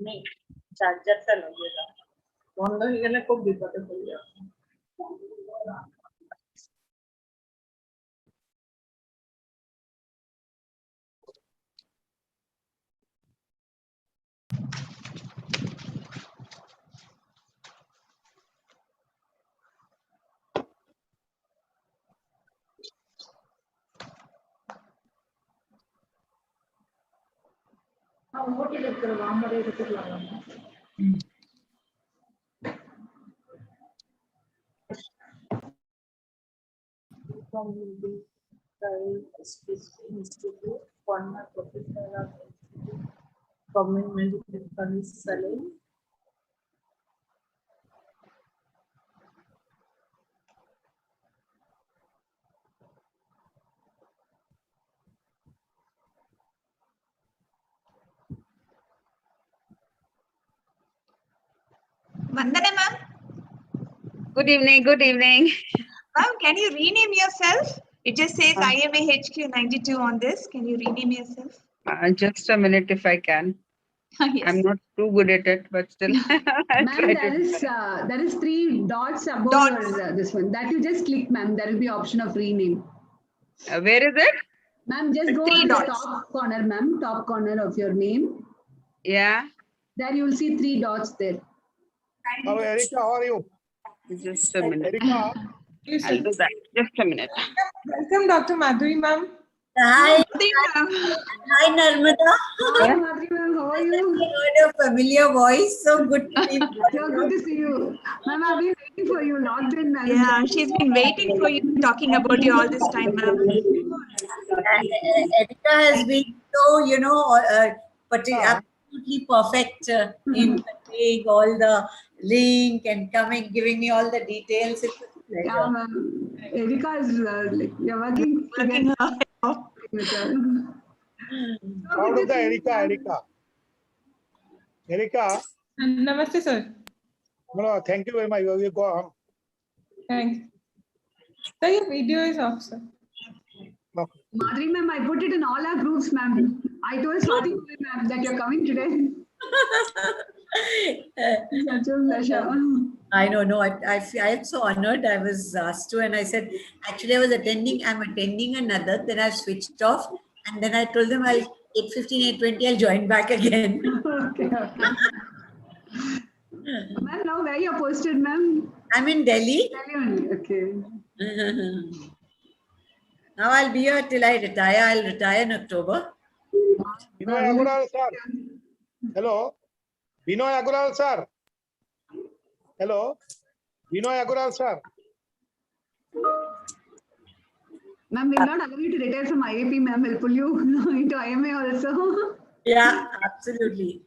नहीं चार्जर लगेगा बंद हो गले खूब विपदे पड़ जाए Institute, former professor of Government Medical College, Salem. Vandana ma'am. Good evening, good evening. Ma'am, can you rename yourself? It just says IMAHQ 92 on this. Can you rename yourself? Just a minute if I can. Yes. I'm not too good at it, but still. Ma'am, there is 3 dots above your, this one. That you just click, ma'am. There will be option of rename. Where is it? Ma'am, just go to the top corner, ma'am. Top corner of your name. Yeah. There you will see 3 dots there. Hello, Erika. How are you? Just a minute. Erika. I'll do that. Just a minute. Welcome, Dr. Madhuri ma'am. Hi. Hi, Narmada. Hi, Madhuri ma'am. How are you? I heard a familiar voice. So good to see you. So good to see you. Ma'am, I've been waiting for you. Logged in. Yeah, she's been waiting for you, talking about you all this time, ma'am. Erika has been so, absolutely perfect in conveying all the link and coming, giving me all the details. It's a pleasure. Yeah, ma'am. Erika is you're working hard. with her. How is the Erika? Erika. Namaste, sir. No, thank you very much. You go on. Thanks. Sir, your video is off, sir. Okay. Madhuri ma'am, I put it in all our groups, ma'am. I told Swati ma'am that you're coming today. Such a pleasure. I know, no, I am so honored. I was asked to, and I said, actually, I'm attending another, then I've switched off, and then I told them I'll 8:15, 8:20, I'll join back again. Okay. Ma'am, now where you're posted, ma'am? I'm in Delhi. Delhi only, okay. Now I'll be here till I retire. I'll retire in October. Binoy Agural, sir. Hello. Binoy Agural, sir. Hello. Binoy Agural, sir. Ma'am, we'll not allow you to retire from IAP, ma'am. We'll pull you into IMA also. Yeah, absolutely.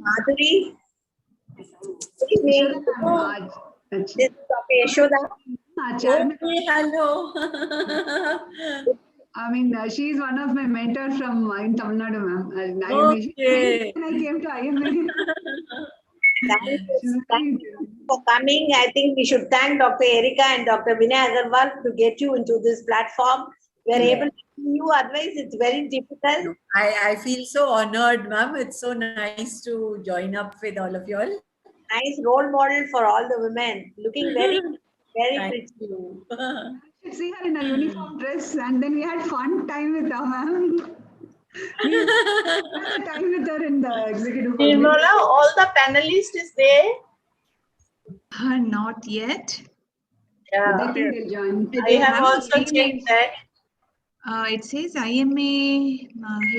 Madhuri. This is Yashoda. Okay, hello. I mean, she's one of my mentors from in Tamil Nadu, ma'am. Okay. When I came to IMA. Thank you for coming. I think we should thank Dr. Erika and Dr. Vinay Agarwal to get you into this platform. We're able to see you, otherwise it's very difficult. I feel so honored, ma'am. It's so nice to join up with all of you all. Nice role model for all the women. Looking very, very Thank pretty. you. See her in a uniform dress, and then we had fun time with her, ma'am. We had time with her in the executive. Nirmala, all the panelists is there? Not yet. Yeah, I think they'll join. I have also checked that. It says IMA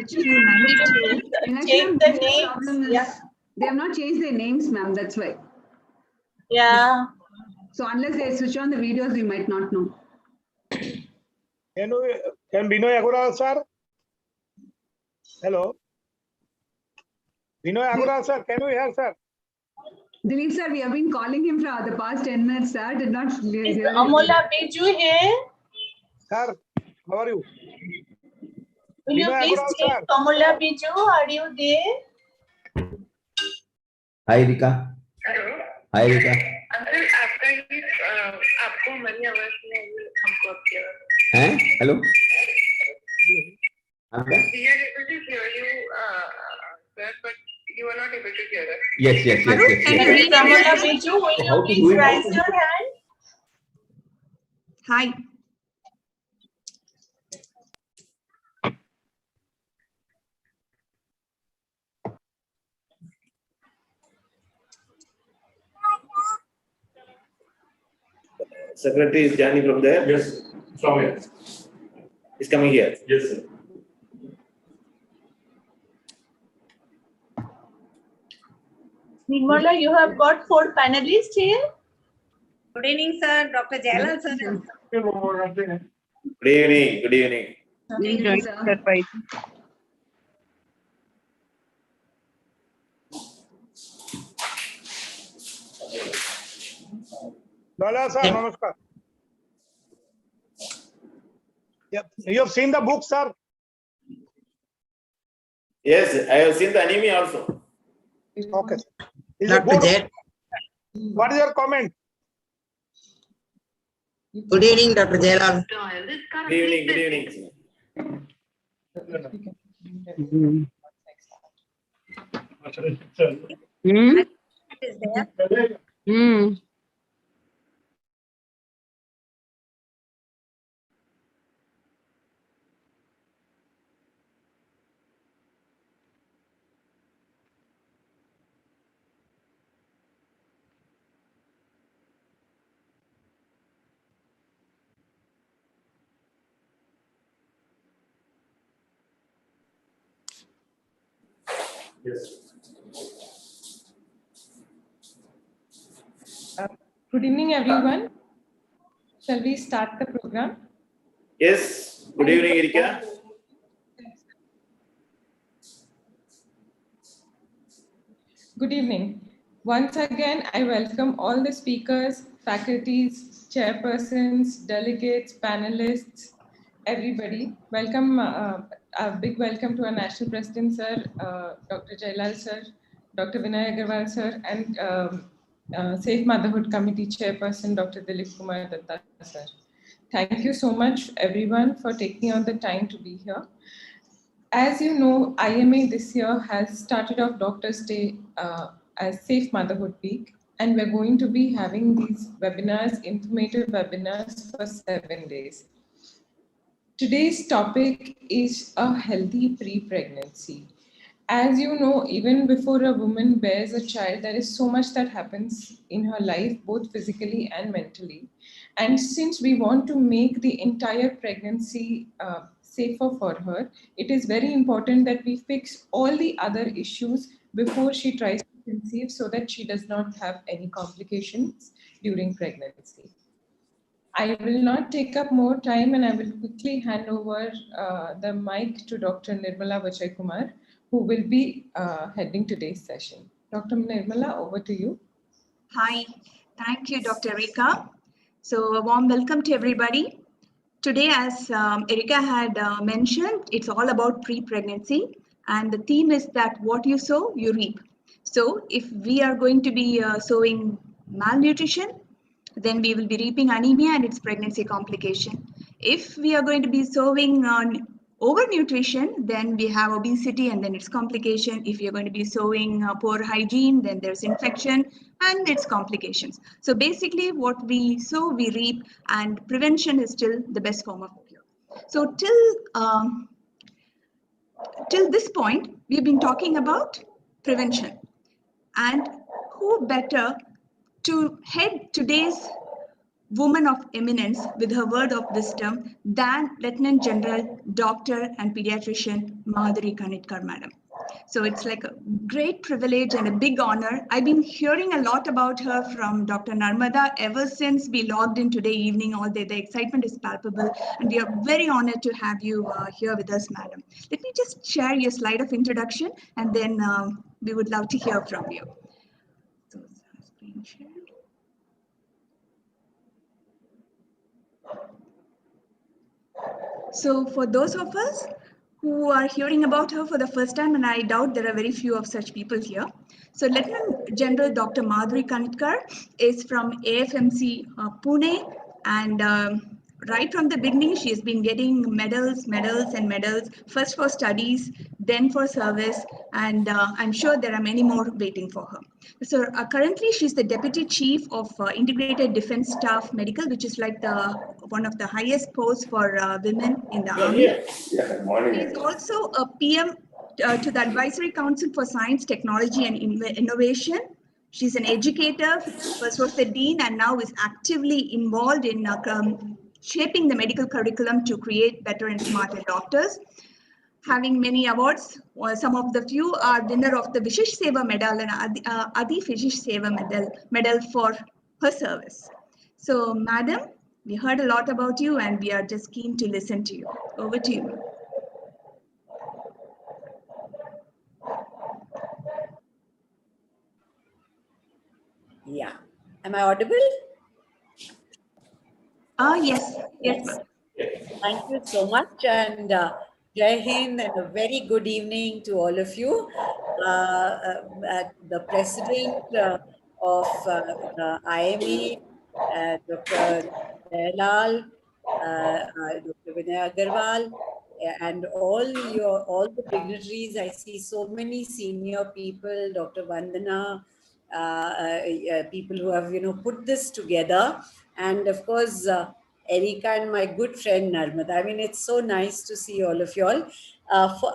HQ 92. Check the names. Yeah. They have not changed their names, ma'am. That's why. Yeah. So unless they switch on the videos, we might not know. Can Binoy Agural, sir? Hello. Binoy Agural, sir. Can you hear, sir? Dilip sir, we have been calling him for the past 10 minutes, sir. Did not hear. Is Amola Biju here? Sir, how are you? Will you Binoy please Agural, check sir. Amola Biju? Are you there? Hi Rika. Hello Hi Rika. Uncle आपका ये आपको हमारी आवाज में हमको आपकी आवाज हैं? Hello. we are able to hear you You are not able to hear us. Yes, yes, yes, Madhu, yes, can yes. you rename Pramila yourself? Biju, will How you to do please it? raise your hand? Hi. Secretary is joining from there? Yes, from here. He's coming here? Yes, sir. Nirmala, you have got 4 panelists here. Good evening, sir. Dr. Jailal, sir. Good evening, good evening. We'll join that by Lala sir, namaskar. Yep. You have seen the book, sir? Yes, I have seen the anime also. Okay. Is it good? What is your comment? Good evening, Dr. Jailal. Good evening, good evening. Is there? Yes. Good evening, everyone. Shall we start the program? Yes, good evening, Erika. Good evening. Once again, I welcome all the speakers, faculties, chairpersons, delegates, panelists, everybody. Welcome, a big welcome to our National President, sir, Dr. Jailal, sir, Dr. Vinay Agarwal, sir, and Safe Motherhood Committee Chairperson, Dr. Dilip Kumar Datta, sir. Thank you so much, everyone, for taking out the time to be here. As you know, IMA this year has started off Doctor's Day as Safe Motherhood Week, and we're going to be having these webinars, informative webinars for 7 days. Today's topic is a healthy pre-pregnancy. As you know, even before a woman bears a child, there is so much that happens in her life, both physically and mentally. And since we want to make the entire pregnancy safer for her, it is very important that we fix all the other issues before she tries to conceive so that she does not have any complications during pregnancy. I will not take up more time and I will quickly hand over the mic to Dr. Nirmala Vijay Kumar, who will be heading today's session. Dr. Nirmala, over to you. Hi. Thank you, Dr. Erika. So a warm welcome to everybody. Today, as Erika had mentioned, it's all about pre-pregnancy. And the theme is that what you sow, you reap. So if we are going to be sowing malnutrition, then we will be reaping anemia and its pregnancy complication. If we are going to be sowing overnutrition, then we have obesity and then its complication. If you're going to be sowing poor hygiene, then there's infection and its complications. So basically what we sow, we reap, and prevention is still the best form of cure. So till this point, we've been talking about prevention. And who better to head today's woman of eminence with her word of wisdom than Lieutenant General, Doctor and Pediatrician Madhuri Kanitkar, Madam. So it's like a great privilege and a big honor. I've been hearing a lot about her from Dr. Narmada ever since we logged in today evening all day. The excitement is palpable and we are very honored to have you here with us, Madam. Let me just share your slide of introduction and then we would love to hear from you. So, screen share. So for those of us who are hearing about her for the first time, and I doubt there are very few of such people here. So Lieutenant General Dr. Madhuri Kanitkar is from AFMC Pune, and right from the beginning, she has been getting medals, and medals, first for studies, then for service, and I'm sure there are many more waiting for her. So currently, she's the Deputy Chief of Integrated Defense Staff Medical, which is like the one of the highest posts for women in the Army. She is also a PM to the Advisory Council for Science, Technology, and Innovation. She's an educator, first was the dean, and now is actively involved in shaping the medical curriculum to create better and smarter doctors. Having many awards, some of the few are winner of the Vishesh Seva Medal and Adi Vishesh Seva medal for her service. So, Madam, we heard a lot about you and we are just keen to listen to you. Over to you. Yeah. Am I audible? Yes. Yes. Thank you so much. And Jai Hind and a very good evening to all of you. The president of the IME, Dr. Jailal, Dr. Vinay Agarwal, and all the dignitaries. I see so many senior people, Dr. Vandana, people who have put this together, and of course Erika and my good friend Narmada. I mean, it's so nice to see all of you all.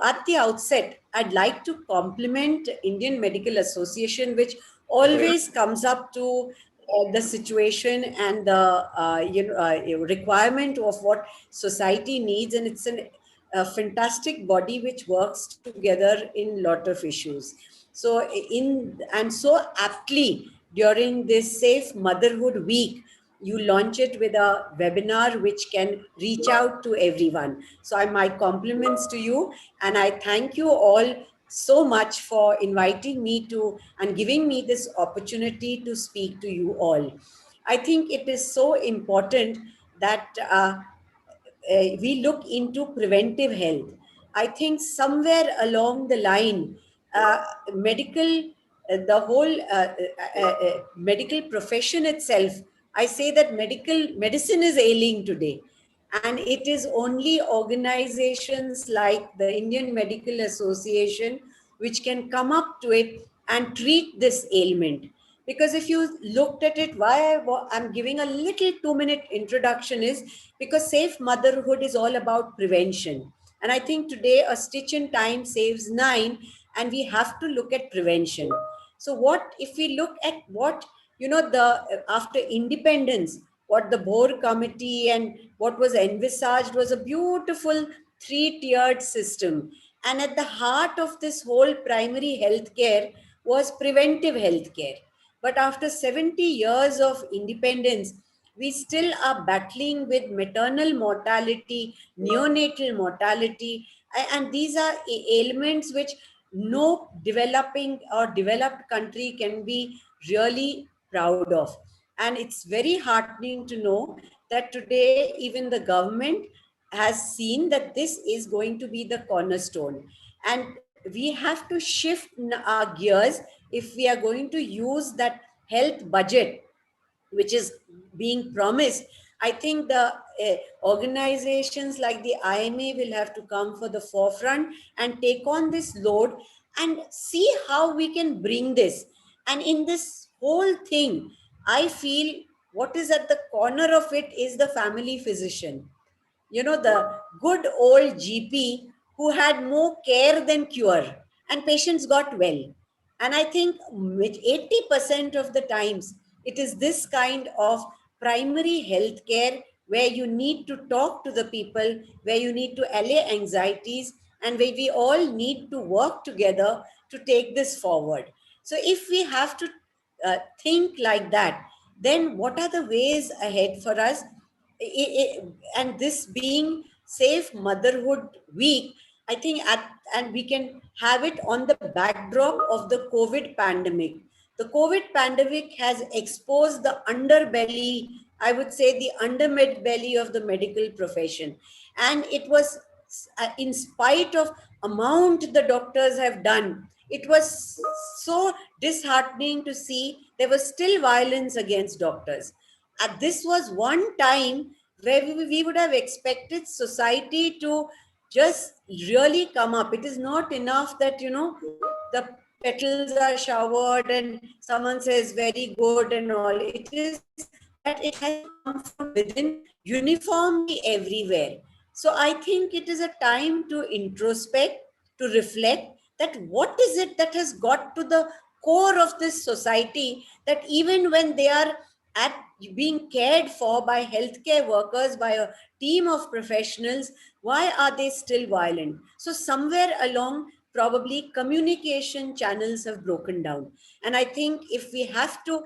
At the outset, I'd like to compliment Indian Medical Association, which always comes up to the situation and the requirement of what society needs, and it's a fantastic body which works together in lot of issues. So so aptly during this Safe Motherhood Week, you launch it with a webinar which can reach out to everyone. So my compliments to you, and I thank you all so much for inviting me to and giving me this opportunity to speak to you all. I think it is so important that we look into preventive health. I think somewhere along the line, the whole medical profession itself, I say that medicine is ailing today. And it is only organizations like the Indian Medical Association which can come up to it and treat this ailment. Because if you looked at it, why I'm giving a little 2-minute introduction is because Safe Motherhood is all about prevention. And I think today a stitch in time saves 9, and we have to look at prevention. So what if we look at what, after independence, what the Boer Committee and what was envisaged was a beautiful 3-tiered system. And at the heart of this whole primary health care was preventive health care. But after 70 years of independence, we still are battling with maternal mortality, neonatal mortality, and these are ailments which no developing or developed country can be really proud of. And it's very heartening to know that today even the government has seen that this is going to be the cornerstone. And we have to shift our gears if we are going to use that health budget which is being promised. I think the organizations like the IMA will have to come for the forefront and take on this load and see how we can bring this. And in this whole thing, I feel what is at the corner of it is the family physician. The good old GP who had more care than cure, and patients got well. And I think 80% of the times, it is this kind of primary health care where you need to talk to the people, where you need to allay anxieties, and where we all need to work together to take this forward. So if we have to think like that, then what are the ways ahead for us? And this being Safe Motherhood Week, I think, and we can have it on the backdrop of the COVID pandemic. The COVID pandemic has exposed the underbelly, I would say the undermid belly of the medical profession. And it was, in spite of amount the doctors have done, it was so disheartening to see there was still violence against doctors. And this was one time where we would have expected society to just really come up. It is not enough that, the petals are showered and someone says very good and all. It is that it has to come from within uniformly everywhere. So I think it is a time to introspect, to reflect that what is it that has got to the core of this society, that even when they are at being cared for by healthcare workers, by a team of professionals, why are they still violent? So somewhere along, probably communication channels have broken down. And I think if we have to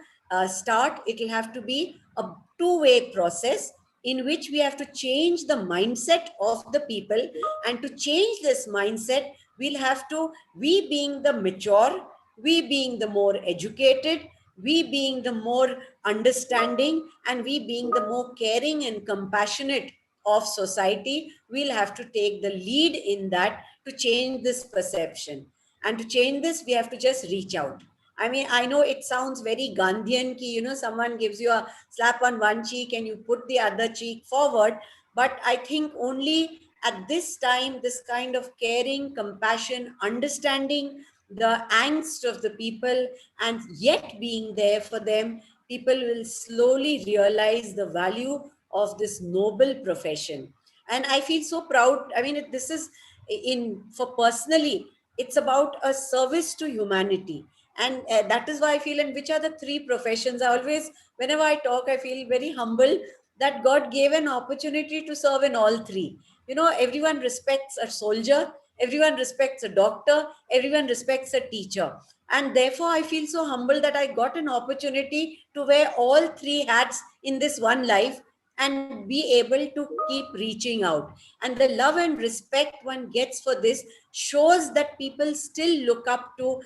start, it will have to be a two-way process in which we have to change the mindset of the people. And to change this mindset, we'll have to, we being the mature, we being the more educated, we being the more understanding, and we being the more caring and compassionate of society, we'll have to take the lead in that to change this perception. And to change this, we have to just reach out. I mean, I know it sounds very Gandhian ki, someone gives you a slap on one cheek and you put the other cheek forward. But I think only at this time, this kind of caring, compassion, understanding the angst of the people, and yet being there for them, people will slowly realize the value of this noble profession. And I feel so proud. I mean, this is for personally, it's about a service to humanity. And that is why I feel, and which are the three professions, I always, whenever I talk, I feel very humble that God gave an opportunity to serve in all three. Everyone respects a soldier, everyone respects a doctor, everyone respects a teacher. And therefore, I feel so humble that I got an opportunity to wear all three hats in this one life and be able to keep reaching out. And the love and respect one gets for this shows that people still look up to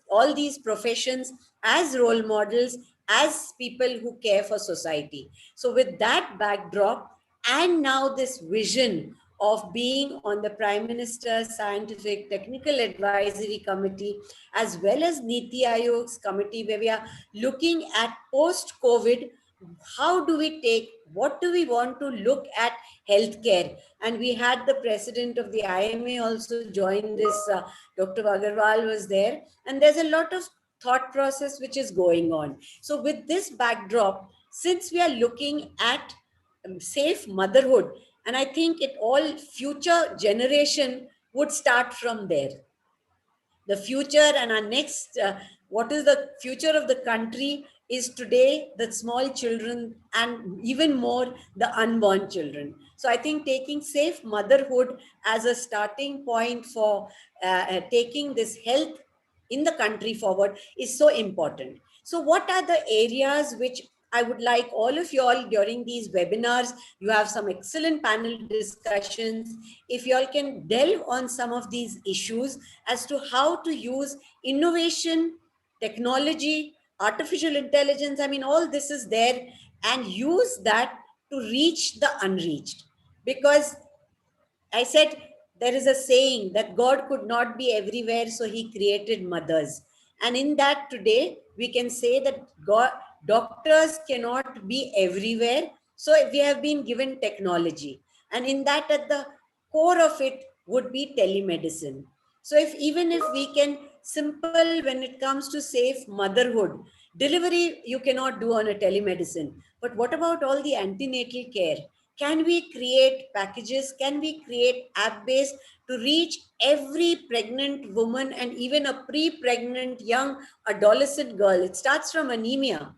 all these professions as role models, as people who care for society. So with that backdrop, and now this vision of being on the Prime Minister's Scientific Technical Advisory Committee, as well as Niti Ayog's committee, where we are looking at post-COVID, how do we take, what do we want to look at healthcare? And we had the president of the IMA also join this, Dr. Agarwal was there, and there's a lot of thought process which is going on. So with this backdrop, since we are looking at safe motherhood, and I think it all future generation would start from there. The future and our next, what is the future of the country is today the small children and even more the unborn children. So I think taking safe motherhood as a starting point for taking this health in the country forward is so important. So what are the areas which I would like all of you all during these webinars, you have some excellent panel discussions. If you all can delve on some of these issues as to how to use innovation, technology, artificial intelligence, I mean, all this is there, and use that to reach the unreached. Because I said, there is a saying that God could not be everywhere, so he created mothers. And in that today, we can say that doctors cannot be everywhere. So we have been given technology. And in that, at the core of it would be telemedicine. So even if we can simple when it comes to safe motherhood, delivery you cannot do on a telemedicine. But what about all the antenatal care? Can we create packages? Can we create app-based to reach every pregnant woman and even a pre-pregnant young adolescent girl? It starts from anemia.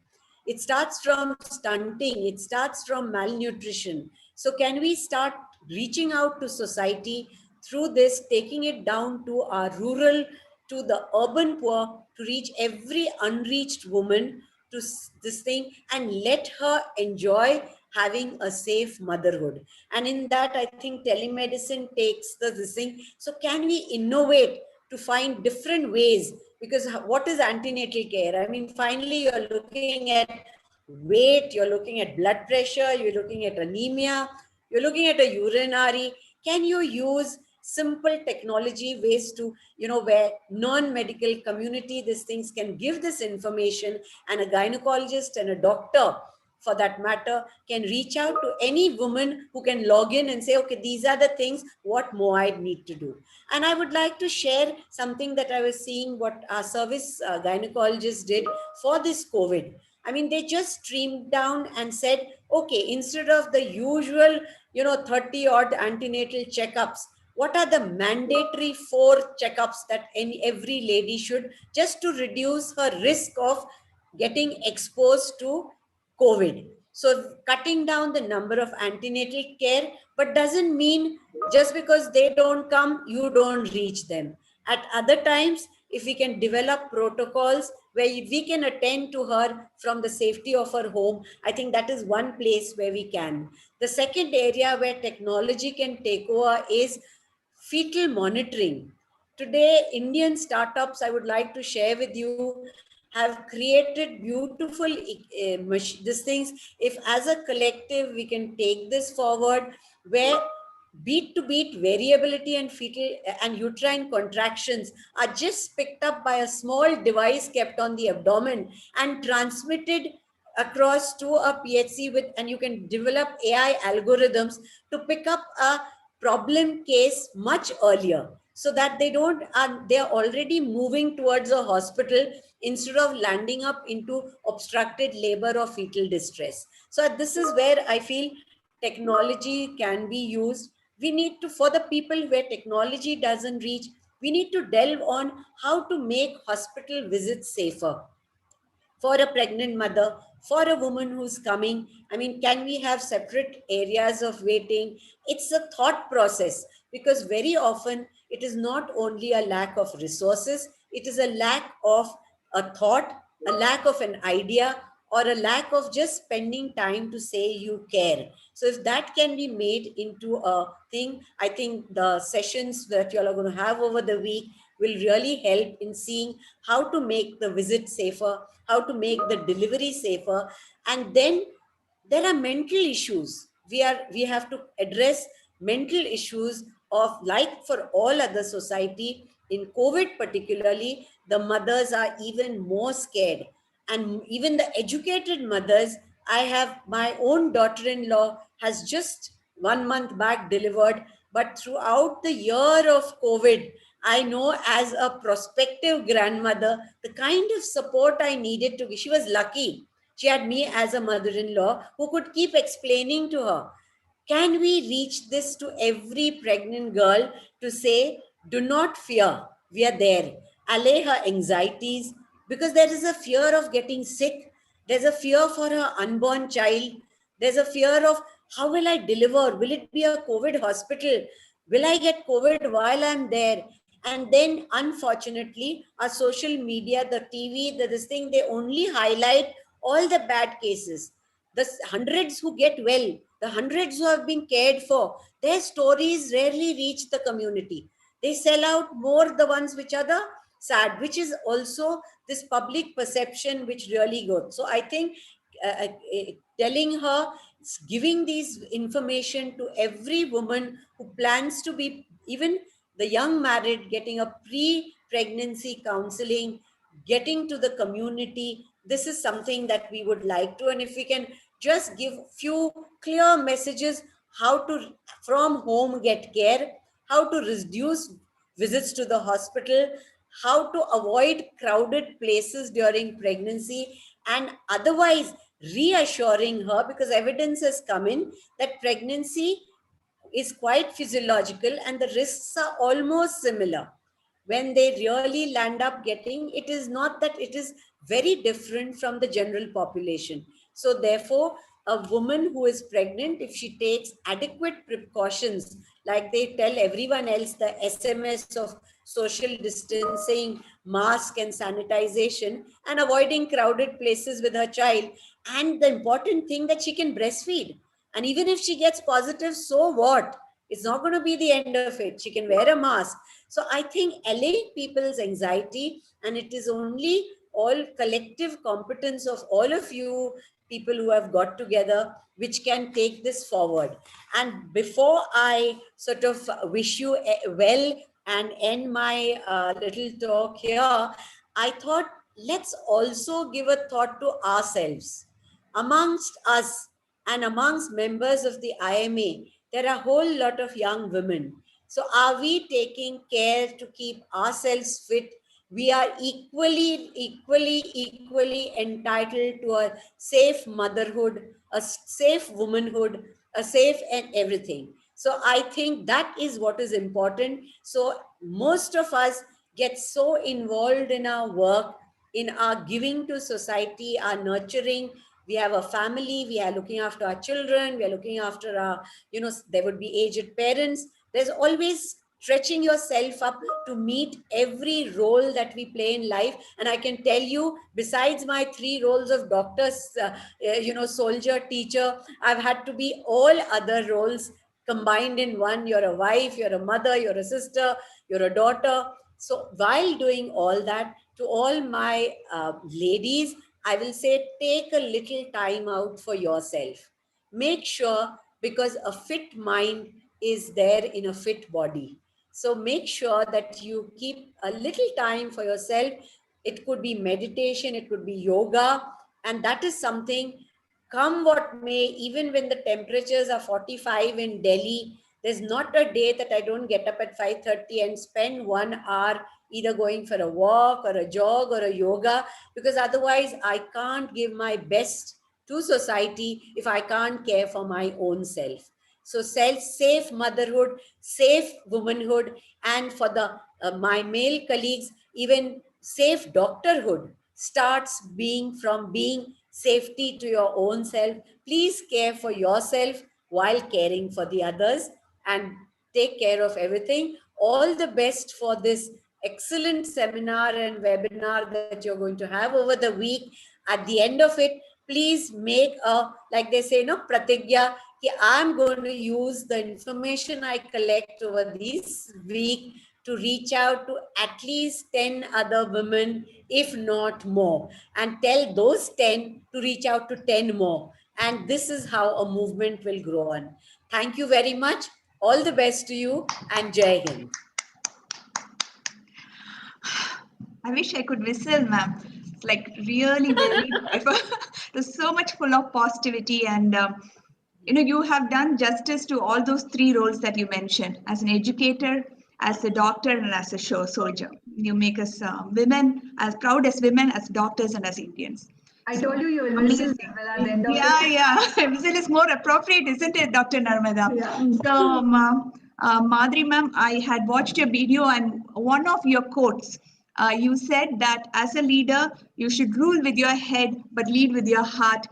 It starts from stunting. It starts from malnutrition. So can we start reaching out to society through this, taking it down to our rural, to the urban poor, to reach every unreached woman to this thing and let her enjoy having a safe motherhood. And in that, I think telemedicine takes this thing. So can we innovate to find different ways? Because what is antenatal care? I mean, finally, you're looking at weight, you're looking at blood pressure, you're looking at anemia, you're looking at a urinary. Can you use simple technology ways to, where non-medical community, these things can give this information, and a gynecologist and a doctor for that matter, can reach out to any woman who can log in and say, okay, these are the things what more I need to do. And I would like to share something that I was seeing what our service gynecologist did for this COVID. I mean, they just streamed down and said, okay, instead of the usual, 30 odd antenatal checkups, what are the mandatory 4 checkups that every lady should, just to reduce her risk of getting exposed to COVID. So cutting down the number of antenatal care, but doesn't mean just because they don't come, you don't reach them. At other times, if we can develop protocols where we can attend to her from the safety of her home, I think that is one place where we can. The second area where technology can take over is fetal monitoring. Today, Indian startups, I would like to share with you, have created beautiful these things. If as a collective we can take this forward, where beat to beat variability and fetal and uterine contractions are just picked up by a small device kept on the abdomen and transmitted across to a PHC with, and you can develop AI algorithms to pick up a problem case much earlier, so that they are already moving towards a hospital instead of landing up into obstructed labor or fetal distress. So this is where I feel technology can be used. We need to, for the people where technology doesn't reach, we need to delve on how to make hospital visits safer for a pregnant mother, for a woman who's coming. I mean, can we have separate areas of waiting? It's a thought process, because very often it is not only a lack of resources, it is a lack of a thought, a lack of an idea, or a lack of just spending time to say you care. So if that can be made into a thing, I think the sessions that you all are going to have over the week will really help in seeing how to make the visit safer, how to make the delivery safer. And then there are mental issues. We have to address mental issues of, like for all other society, in COVID particularly, the mothers are even more scared. And even the educated mothers, I have my own daughter-in-law has just 1 month back delivered, but throughout the year of COVID, I know as a prospective grandmother, the kind of support I needed to give. She was lucky. She had me as a mother-in-law who could keep explaining to her. Can we reach this to every pregnant girl to say, do not fear, we are there. Allay her anxieties, because there is a fear of getting sick. There's a fear for her unborn child. There's a fear of, how will I deliver? Will it be a COVID hospital? Will I get COVID while I'm there? And then, unfortunately, our social media, the TV, this thing, they only highlight all the bad cases. The hundreds who get well, the hundreds who have been cared for, their stories rarely reach the community. They sell out more the ones which are the sad, which is also this public perception which really goes. So I think telling her, giving these information to every woman who plans to be, even the young married, getting a pre-pregnancy counseling, getting to the community, this is something that we would like to. And if we can just give few clear messages, how to from home get care, how to reduce visits to the hospital, how to avoid crowded places during pregnancy, and otherwise reassuring her, because evidence has come in that pregnancy is quite physiological and the risks are almost similar. When they really land up getting, it is not that it is very different from the general population. So therefore, a woman who is pregnant, if she takes adequate precautions, like they tell everyone else, the SMS of social distancing, mask and sanitization, and avoiding crowded places with her child, and the important thing that she can breastfeed. And even if she gets positive, so what? It's not going to be the end of it. She can wear a mask. So I think allaying people's anxiety, and it is only all collective competence of all of you people who have got together, which can take this forward. And before I sort of wish you well and end my little talk here, I thought let's also give a thought to ourselves. amongst us and amongst members of the IMA, there are a whole lot of young women. So are we taking care to keep ourselves fit? We are equally entitled to a safe motherhood, a safe womanhood, a safe and everything. So I think that is what is important. So most of us get so involved in our work, in our giving to society, our nurturing. We have a family, we are looking after our children, we are looking after our, there would be aged parents. There's always stretching yourself up to meet every role that we play in life. And I can tell you, besides my 3 roles of doctor, soldier, teacher, I've had to be all other roles combined in one. You're a wife, you're a mother, you're a sister, you're a daughter. So while doing all that, to all my ladies, I will say, take a little time out for yourself. Make sure, because a fit mind is there in a fit body. So make sure that you keep a little time for yourself. It could be meditation, it could be yoga, and that is something, come what may, even when the temperatures are 45 in Delhi, there's not a day that I don't get up at 5:30 and spend 1 hour either going for a walk or a jog or a yoga, because otherwise I can't give my best to society if I can't care for my own self. So safe motherhood, safe womanhood, and for the my male colleagues, even safe doctorhood starts from being safety to your own self. Please care for yourself while caring for the others, and take care of everything. All the best for this excellent seminar and webinar that you're going to have over the week. At the end of it, please make like they say, pratigya, I'm going to use the information I collect over this week to reach out to at least 10 other women, if not more, and tell those 10 to reach out to 10 more. And this is how a movement will grow on. Thank you very much. All the best to you, and Jai Hind. I wish I could whistle, ma'am. It's like really very, there's so much full of positivity, and you have done justice to all those 3 roles that you mentioned: as an educator, as a doctor, and as a soldier. You make us women, as proud as women, as doctors, and as Indians. I told you will whistle at the end of it. Yeah. Whistle is more appropriate, isn't it, Dr. Narmada? Yeah. So, Madhuri ma'am, I had watched your video, and one of your quotes, you said that as a leader, you should rule with your head, but lead with your heart.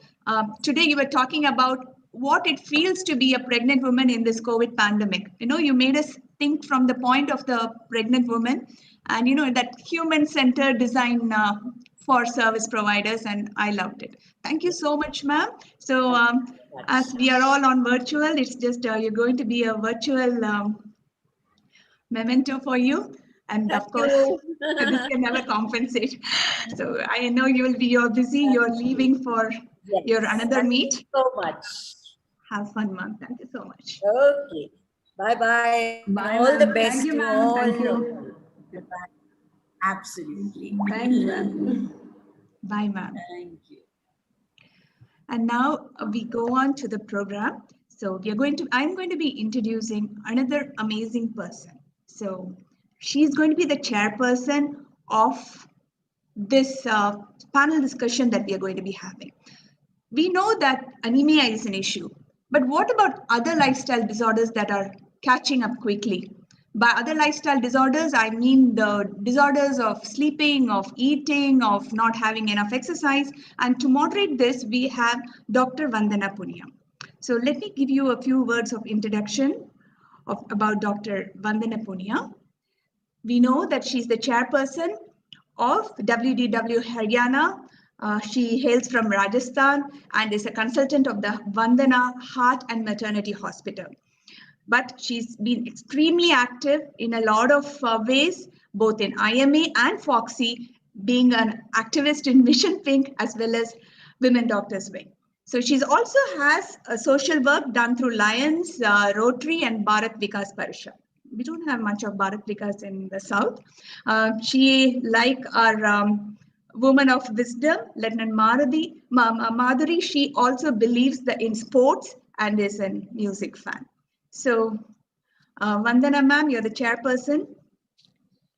Today, you were talking about what it feels to be a pregnant woman in this COVID pandemic. You made us think from the point of the pregnant woman, and that human-centered design for service providers, and I loved it. Thank you so much, ma'am. So as we are all on virtual, it's just you're going to be a virtual memento for you. And of course, this can never compensate. So I know you're busy, you're leaving for your another meet. Thank you so much. Have fun, ma'am. Thank you so much. Okay. Bye-bye. Bye, All the ma'am. best Thank you, to ma'am. all. Thank you. Absolutely. Thanks, ma'am. Bye, ma'am. Thank you. And now we go on to the program. So I'm going to be introducing another amazing person. So she's going to be the chairperson of this panel discussion that we are going to be having. We know that anemia is an issue, but what about other lifestyle disorders that are catching up quickly? By other lifestyle disorders, I mean the disorders of sleeping, of eating, of not having enough exercise. And to moderate this, we have Dr. Vandana Punia. So let me give you a few words of introduction about Dr. Vandana Punia. We know that she's the chairperson of WDW Haryana. She hails from Rajasthan and is a consultant of the Vandana Heart and Maternity Hospital. But she's been extremely active in a lot of ways, both in IMA and FOXY, being an activist in Mission Pink as well as Women Doctors Wing. So she's also has a social work done through Lions, Rotary, and Bharat Vikas Parishad. We don't have much of Bharat Vikas in the south. She, like our woman of wisdom, Lieutenant Madhuri. She also believes in sports and is a music fan. So, Vandana ma'am, you're the chairperson.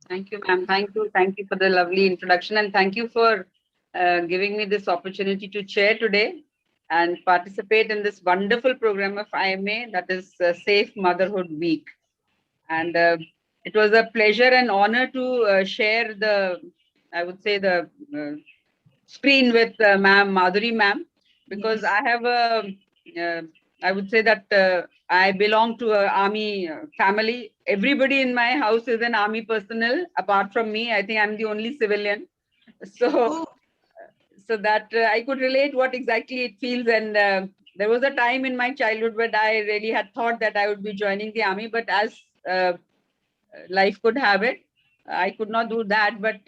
Thank you, ma'am. Thank you. Thank you for the lovely introduction, and thank you for giving me this opportunity to chair today and participate in this wonderful program of IMA, that is Safe Motherhood Week. And it was a pleasure and honor to share the, I would say, the screen with ma'am, Madhuri ma'am, because Yes. I have I would say that I belong to an army family. Everybody in my house is an army personnel. Apart from me, I think I'm the only civilian. So, so that I could relate what exactly it feels. And there was a time in my childhood when I really had thought that I would be joining the army, but as life could have it, I could not do that. But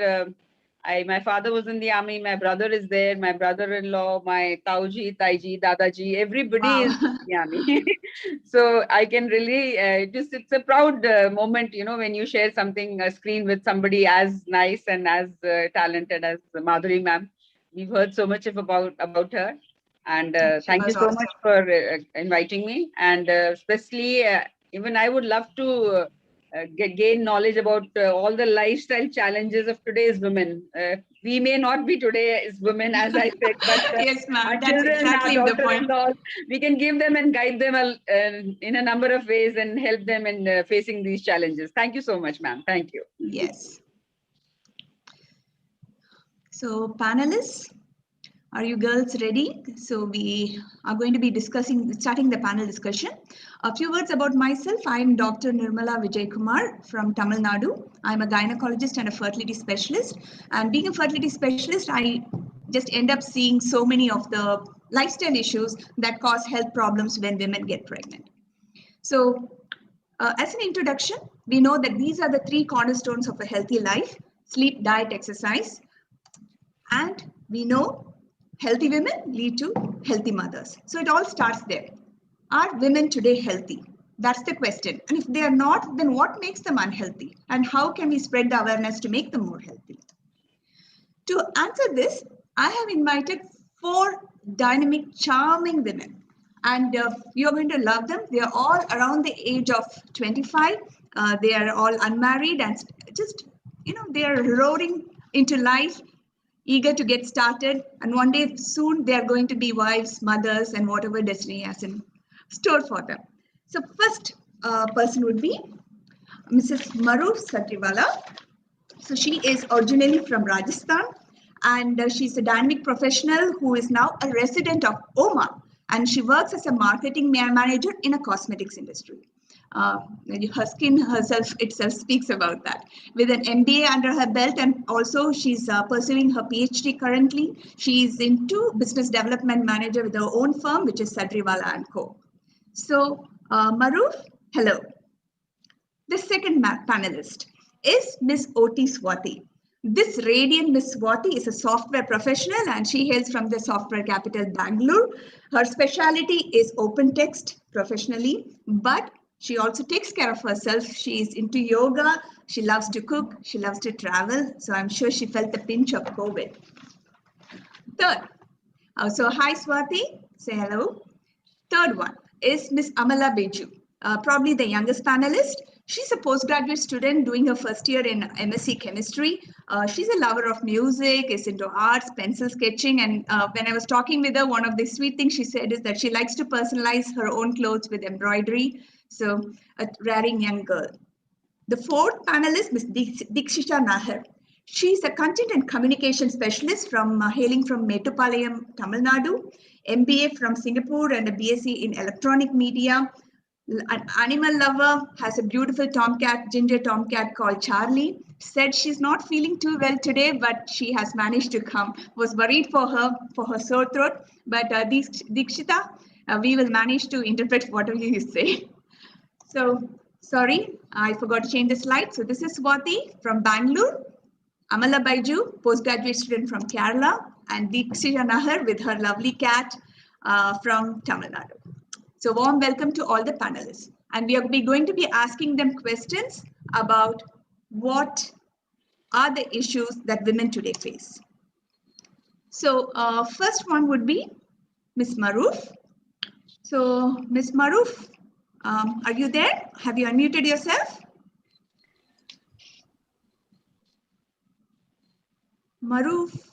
my father was in the army. My brother is there. My brother-in-law, my Tauji, Taiji, Dadaji, everybody is in the army. So I can really it's a proud moment, you know, when you share something, a screen with somebody as nice and as talented as Madhuri ma'am. We've heard so much about her. And thank you so much for inviting me. And especially, even I would love to gain knowledge about all the lifestyle challenges of today's women. We may not be today as women, as I said, but yes, ma'am. our That's children, exactly our the point. daughters-in-law, we can give them and guide them in a number of ways and help them in facing these challenges. Thank you so much, ma'am. Thank you. Yes. So, panelists, are you girls ready? So we are going to be starting the panel discussion. A few words about myself. I am Dr. Nirmala Vijay Kumar from Tamil Nadu. I'm a gynecologist and a fertility specialist. And being a fertility specialist, I just end up seeing so many of the lifestyle issues that cause health problems when women get pregnant. So as an introduction, we know that these are the three cornerstones of a healthy life: sleep, diet, exercise. And we know healthy women lead to healthy mothers. So it all starts there. Are women today healthy? That's the question. And if they are not, then what makes them unhealthy? And how can we spread the awareness to make them more healthy? To answer this, I have invited 4 dynamic, charming women. And you're going to love them. They are all around the age of 25. They are all unmarried and just, you know, they are roaring into life, eager to get started, and one day soon they are going to be wives, mothers, and whatever destiny has in store for them. So first person would be Mrs. Maru Satriwala. So she is originally from Rajasthan, and she's a dynamic professional who is now a resident of Oman, and she works as a marketing manager in a cosmetics industry. Her skin itself speaks about that. With an MBA under her belt, and also she's pursuing her PhD currently. She's into business development manager with her own firm, which is Satriwala & Co. So, Maruf, hello. The second panelist is Miss O.T. Swati. This radiant Miss Swati is a software professional and she hails from the software capital Bangalore. Her specialty is open text professionally, but she also takes care of herself. She is into yoga. She loves to cook. She loves to travel. So I'm sure she felt the pinch of COVID. Third, so hi Swati, say hello. Third one is Miss Amala Beju, probably the youngest panelist. She's a postgraduate student doing her first year in MSc Chemistry. She's a lover of music, is into arts, pencil sketching. And when I was talking with her, one of the sweet things she said is that she likes to personalize her own clothes with embroidery. So a raring young girl. The fourth panelist, Ms. Dikshita Nahar. She's a content and communication specialist hailing from Mettupalayam, Tamil Nadu, MBA from Singapore and a BSc in electronic media. An animal lover, has a beautiful ginger tomcat called Charlie. Said she's not feeling too well today, but she has managed to come. Was worried for her sore throat, but Dikshita, we will manage to interpret whatever you say. So, sorry, I forgot to change the slide. So this is Swati from Bangalore, Amala Baiju, postgraduate student from Kerala, and Dikshita Nahar with her lovely cat from Tamil Nadu. So warm welcome to all the panelists. And we are going to be asking them questions about what are the issues that women today face. So first one would be Miss Maroof. So Miss Maroof, are you there? Have you unmuted yourself? Maroof.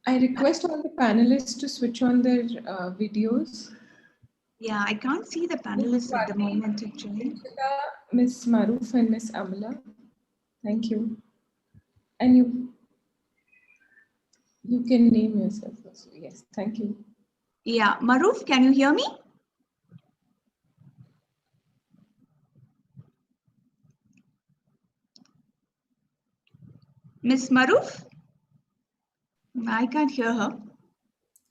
I request all the panelists to switch on their videos. Yeah, I can't see the panelists at the moment actually. Miss Maroof and Miss Amala. Thank you. And you can name yourself also. Yes, thank you. Yeah, Maroof, can you hear me? Miss Maroof? I can't hear her.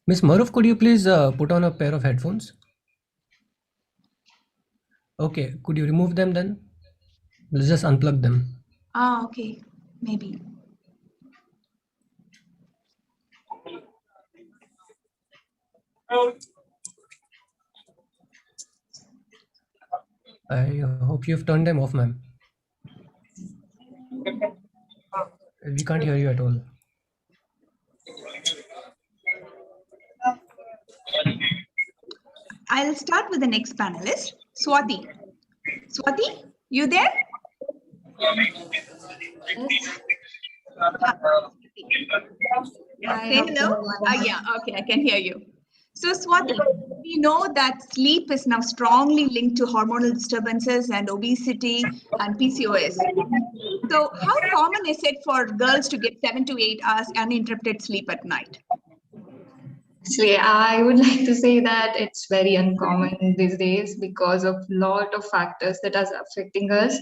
Miss Maruf, could you please put on a pair of headphones? Okay, could you remove them then? Let's just unplug them. Ah, okay, maybe. I hope you've turned them off, ma'am. We can't hear you at all. I'll start with the next panelist, Swati. Swati, you there? Say hello. Yeah, okay, I can hear you. So Swati, we know that sleep is now strongly linked to hormonal disturbances and obesity and PCOS. So how common is it for girls to get 7 to 8 hours uninterrupted sleep at night? Actually, I would like to say that it's very uncommon these days because of lot of factors that are affecting us.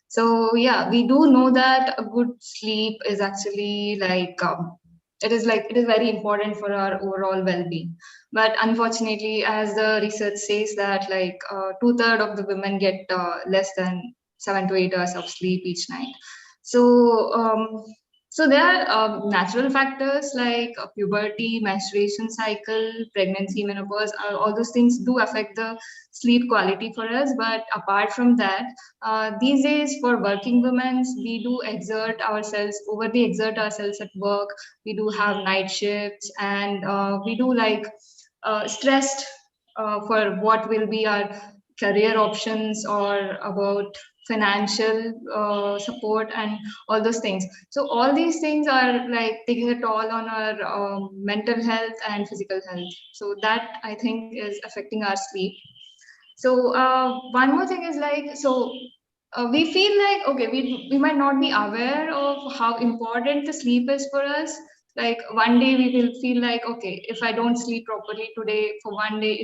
So yeah, we do know that a good sleep is actually it is very important for our overall well-being. But unfortunately, as the research says that 2/3 of the women get less than 7 to 8 hours of sleep each night. So there are natural factors like puberty, menstruation cycle, pregnancy, menopause. All those things do affect the sleep quality for us. But apart from that, these days for working women, we do exert ourselves at work. We do have night shifts, and we do stressed for what will be our career options or about financial support and all those things. So all these things are taking a toll on our mental health and physical health. So that I think is affecting our sleep. So one more thing is we feel like, okay, we might not be aware of how important the sleep is for us. Like one day we will feel like, okay, if I don't sleep properly today for one day,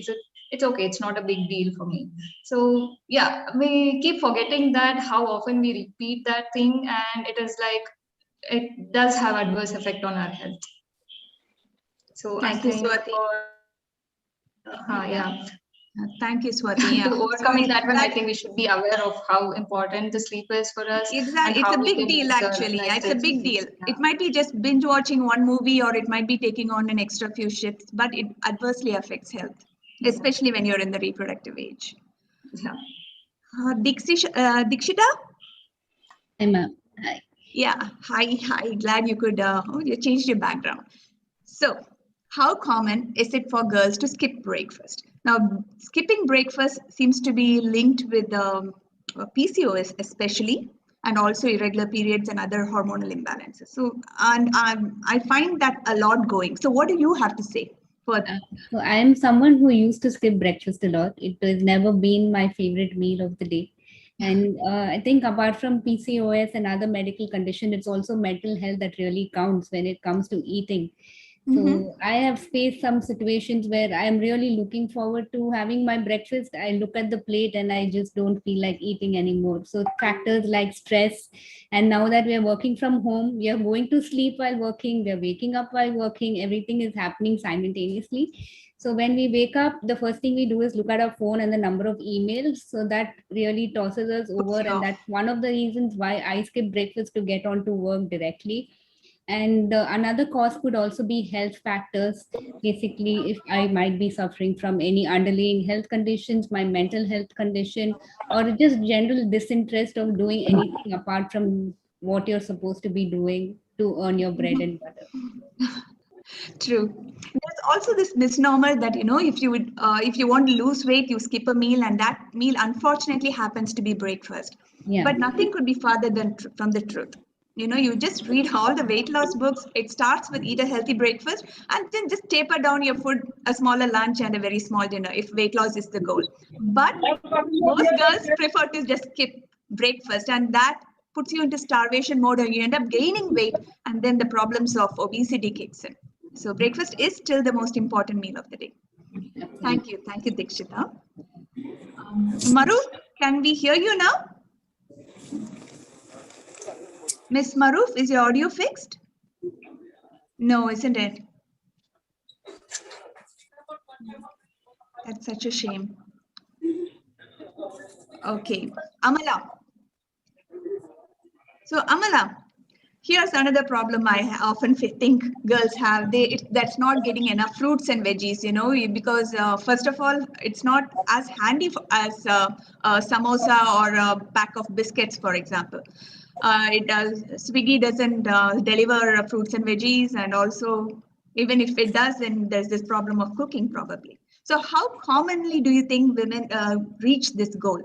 it's okay, it's not a big deal for me. So yeah, we keep forgetting that how often we repeat that thing, and it does have adverse effect on our health. So Thank you, Swati. Yeah. Thank you, Swati. To overcoming that one, I think we should be aware of how important the sleep is for us. Exactly, it's a big deal actually. It's a big deal. It might be just binge watching one movie, or it might be taking on an extra few shifts, but it adversely affects health, especially when you're in the reproductive age. Yeah. Dikshita? Hi, ma'am. Hi. Yeah, hi. Glad you could, you changed your background. So, how common is it for girls to skip breakfast? Now, skipping breakfast seems to be linked with PCOS especially, and also irregular periods and other hormonal imbalances. So, and I find that a lot going. So, what do you have to say? So I am someone who used to skip breakfast a lot. It has never been my favorite meal of the day. And I think apart from PCOS and other medical condition, it's also mental health that really counts when it comes to eating. So I have faced some situations where I am really looking forward to having my breakfast. I look at the plate and I just don't feel like eating anymore. So factors like stress, and now that we are working from home, we are going to sleep while working, we are waking up while working, everything is happening simultaneously. So when we wake up, the first thing we do is look at our phone and the number of emails. So that really tosses us over. And that's one of the reasons why I skip breakfast to get on to work directly. And another cause could also be health factors. Basically, if I might be suffering from any underlying health conditions, my mental health condition, or just general disinterest of doing anything apart from what you're supposed to be doing to earn your bread and butter. True. There's also this misnomer that if you want to lose weight, you skip a meal, and that meal unfortunately happens to be breakfast. Yeah. But nothing could be farther than from the truth. You just read all the weight loss books. It starts with eat a healthy breakfast and then just taper down your food, a smaller lunch and a very small dinner if weight loss is the goal. But most girls prefer to just skip breakfast, and that puts you into starvation mode, and you end up gaining weight, and then the problems of obesity kicks in. So breakfast is still the most important meal of the day. Thank you, Dikshita. Maru, can we hear you now? Miss Maruf, is your audio fixed? No, isn't it? That's such a shame. Okay, Amala. So Amala, here's another problem I often think girls have. That's not getting enough fruits and veggies, because first of all, it's not as handy as a samosa or a pack of biscuits, for example. Swiggy doesn't deliver fruits and veggies, and also even if it does, then there's this problem of cooking probably. So how commonly do you think women reach this goal?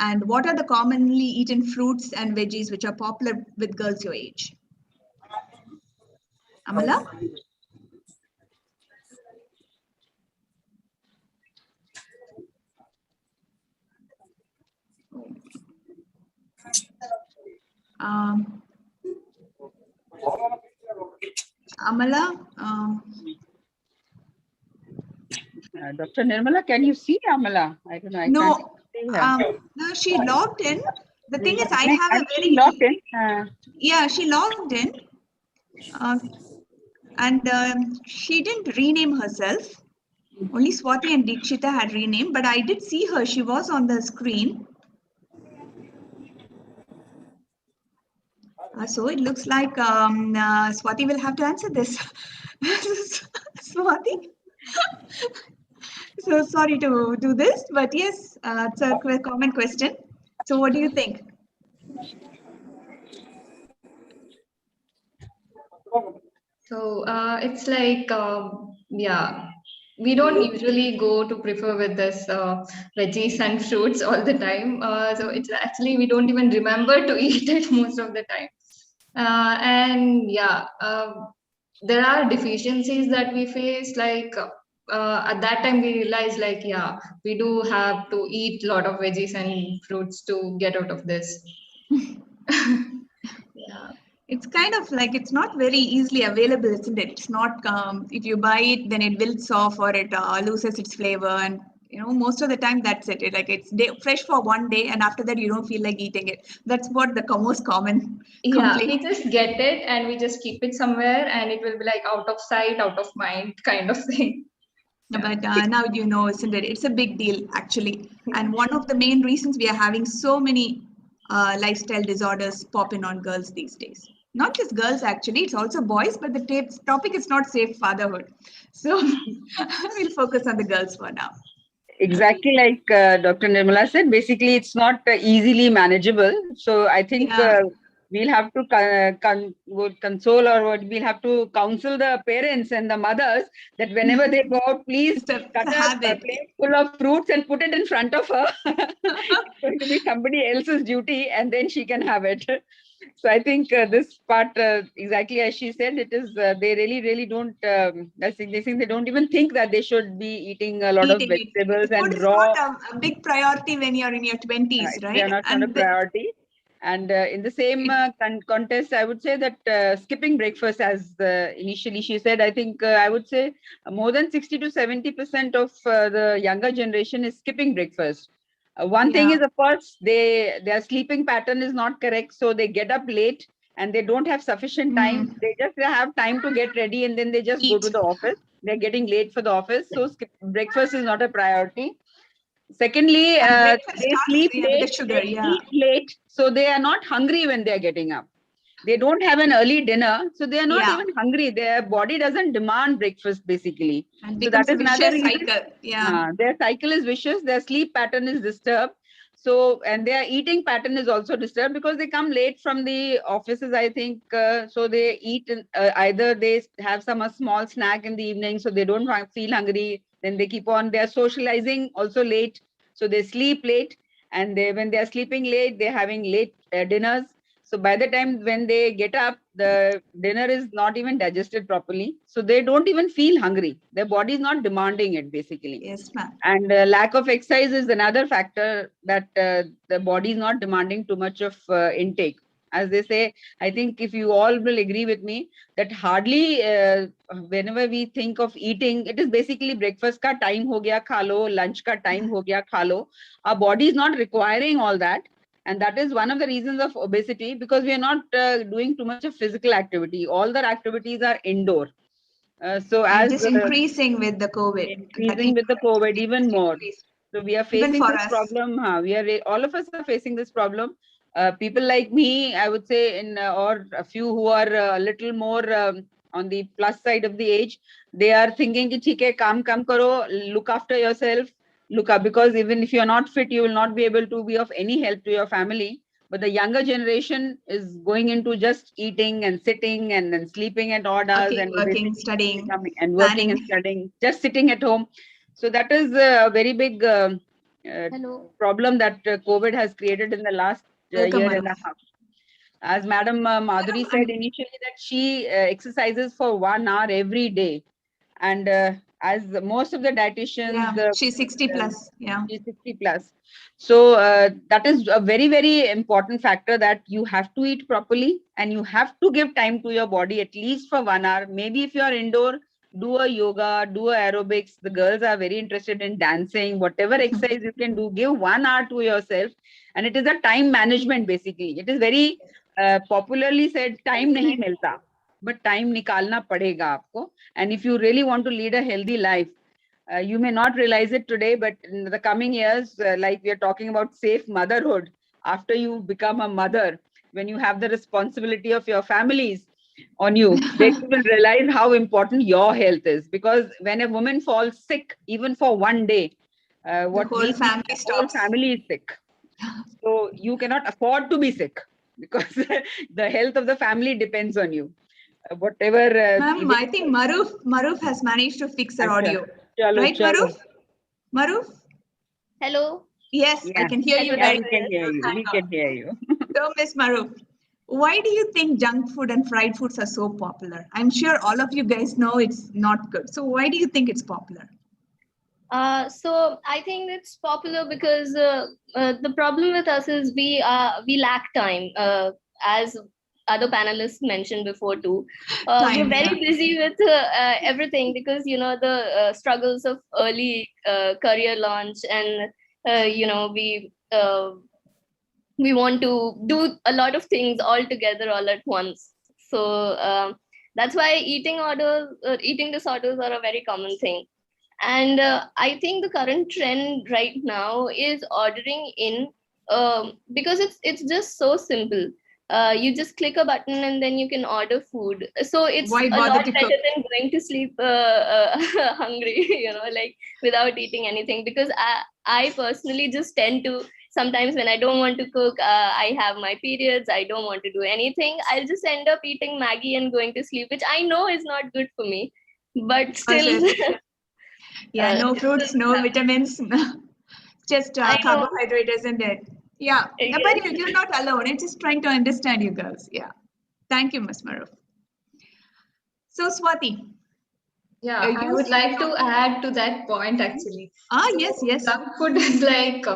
And what are the commonly eaten fruits and veggies which are popular with girls your age? Amala? Amala? Dr. Nirmala, can you see Amala? I don't know. I No, can't see her. no, she logged in. The thing is, I have a very... logged in? Yeah, she logged in. And she didn't rename herself. Only Swati and Dikshita had renamed, but I did see her. She was on the screen. So it looks like Swati will have to answer this. Swati? So sorry to do this, but yes, it's a common question. So what do you think? So it's like, yeah, we don't usually go to prefer with this veggies and fruits all the time. So it's actually, we don't even remember to eat it most of the time. And yeah, there are deficiencies that we face, like at that time we realized like, yeah, we do have to eat a lot of veggies and fruits to get out of this. Yeah. It's kind of like it's not very easily available, isn't it? It's not, if you buy it, then it wilts off or it loses its flavor. And, most of the time that's it. It's fresh for one day, and after that, you don't feel like eating it. That's what the most common complaint. We just get it and we just keep it somewhere, and it will be like out of sight, out of mind kind of thing. But now isn't it? It's a big deal, actually. And one of the main reasons we are having so many lifestyle disorders popping on girls these days. Not just girls, actually, it's also boys, but the topic is not safe fatherhood. So we'll focus on the girls for now. Exactly like Dr. Nirmala said, basically it's not easily manageable. So I think we'll have to console, or we'll have to counsel the parents and the mothers that whenever they go out, please cut a plate full of fruits and put it in front of her. It's going to be somebody else's duty, and then she can have it. So I think this part, exactly as she said, it is, they really don't, they don't even think that they should be eating a lot of vegetables and raw. Food is not a big priority when you're in your 20s, right? They are not a priority. And in the same contest, I would say that skipping breakfast, as initially she said, I think I would say more than 60 to 70% of the younger generation is skipping breakfast. One thing is, of course, their sleeping pattern is not correct. So they get up late and they don't have sufficient time. They just have time to get ready and then they just go to the office. They're getting late for the office. So breakfast is not a priority. Secondly, they sleep late, they eat late. So they are not hungry when they're getting up. They don't have an early dinner. So they are not even hungry. Their body doesn't demand breakfast, basically. And so that is another reason. Their cycle is vicious. Their sleep pattern is disturbed. So, and their eating pattern is also disturbed because they come late from the offices, I think. So they eat, either they have a small snack in the evening, so they don't feel hungry. Then they keep on, they're socializing also late. So they sleep late. And when they're sleeping late, they're having late dinners. So by the time when they get up, the dinner is not even digested properly. So they don't even feel hungry. Their body is not demanding it, basically. Yes, ma'am. And lack of exercise is another factor, that the body is not demanding too much of intake. As they say, I think if you all will agree with me, that hardly whenever we think of eating, it is basically breakfast ka time ho gaya, kha lo, lunch ka time ho gaya, kha lo. Our body is not requiring all that. And that is one of the reasons of obesity, because we are not doing too much of physical activity. All the activities are indoor. So and as it is increasing with the COVID. increasing with the COVID even more. So we are Even facing for this us. problem. All of us are facing this problem. People like me, I would say, or a few who are a little more on the plus side of the age, they are thinking ki theek hai, kaam karo, look after yourself, look up, because even if you are not fit, you will not be able to be of any help to your family. But the younger generation is going into just eating and sitting and then sleeping at odd hours, and working, studying, and working and studying, just sitting at home. So that is a very big problem that COVID has created in the last Welcome, year and a half. As Madam Madhuri said initially, that she exercises for 1 hour every day. And as most of the dietitians, she's 60 plus. Yeah, she's 60 plus. So that is a very, very important factor, that you have to eat properly and you have to give time to your body at least for 1 hour. Maybe if you are indoor, do a yoga, do a aerobics. The girls are very interested in dancing. Whatever exercise you can do, give 1 hour to yourself. And it is a time management, basically. It is very popularly said, time nahi milta, but time nikalna padega aapko. And if you really want to lead a healthy life, you may not realize it today, but in the coming years, like we are talking about safe motherhood, after you become a mother, when you have the responsibility of your families on you, then you will realize how important your health is. Because when a woman falls sick, even for 1 day, the whole family stops. Whole family is sick. So you cannot afford to be sick, because the health of the family depends on you. Whatever. Ma'am, I think Maruf has managed to fix her audio. Right, chalo. Maruf? Hello. Yes, I can hear you. We can hear you. We can hear you. So, Miss Maruf, why do you think junk food and fried foods are so popular? I'm sure all of you guys know it's not good. So why do you think it's popular? So I think it's popular because the problem with us is we lack time, as other panelists mentioned before too. We're very busy with everything, because the struggles of early career launch, and we want to do a lot of things all together all at once. So that's why eating disorders are a very common thing. And I think the current trend right now is ordering in, because it's just so simple. You just click a button and then you can order food. So it's a lot better than going to sleep hungry, like without eating anything. Because I personally just tend to, sometimes when I don't want to cook, I have my periods, I don't want to do anything, I'll just end up eating Maggie and going to sleep, which I know is not good for me. But still... Yeah, no fruits, no vitamins, just carbohydrate, isn't it? Yeah, but you're not alone. I'm just trying to understand you girls. Yeah, thank you, Ms. Maruf. So, Swati. Yeah, I would like to add to that point actually. Yes. Junk food is like,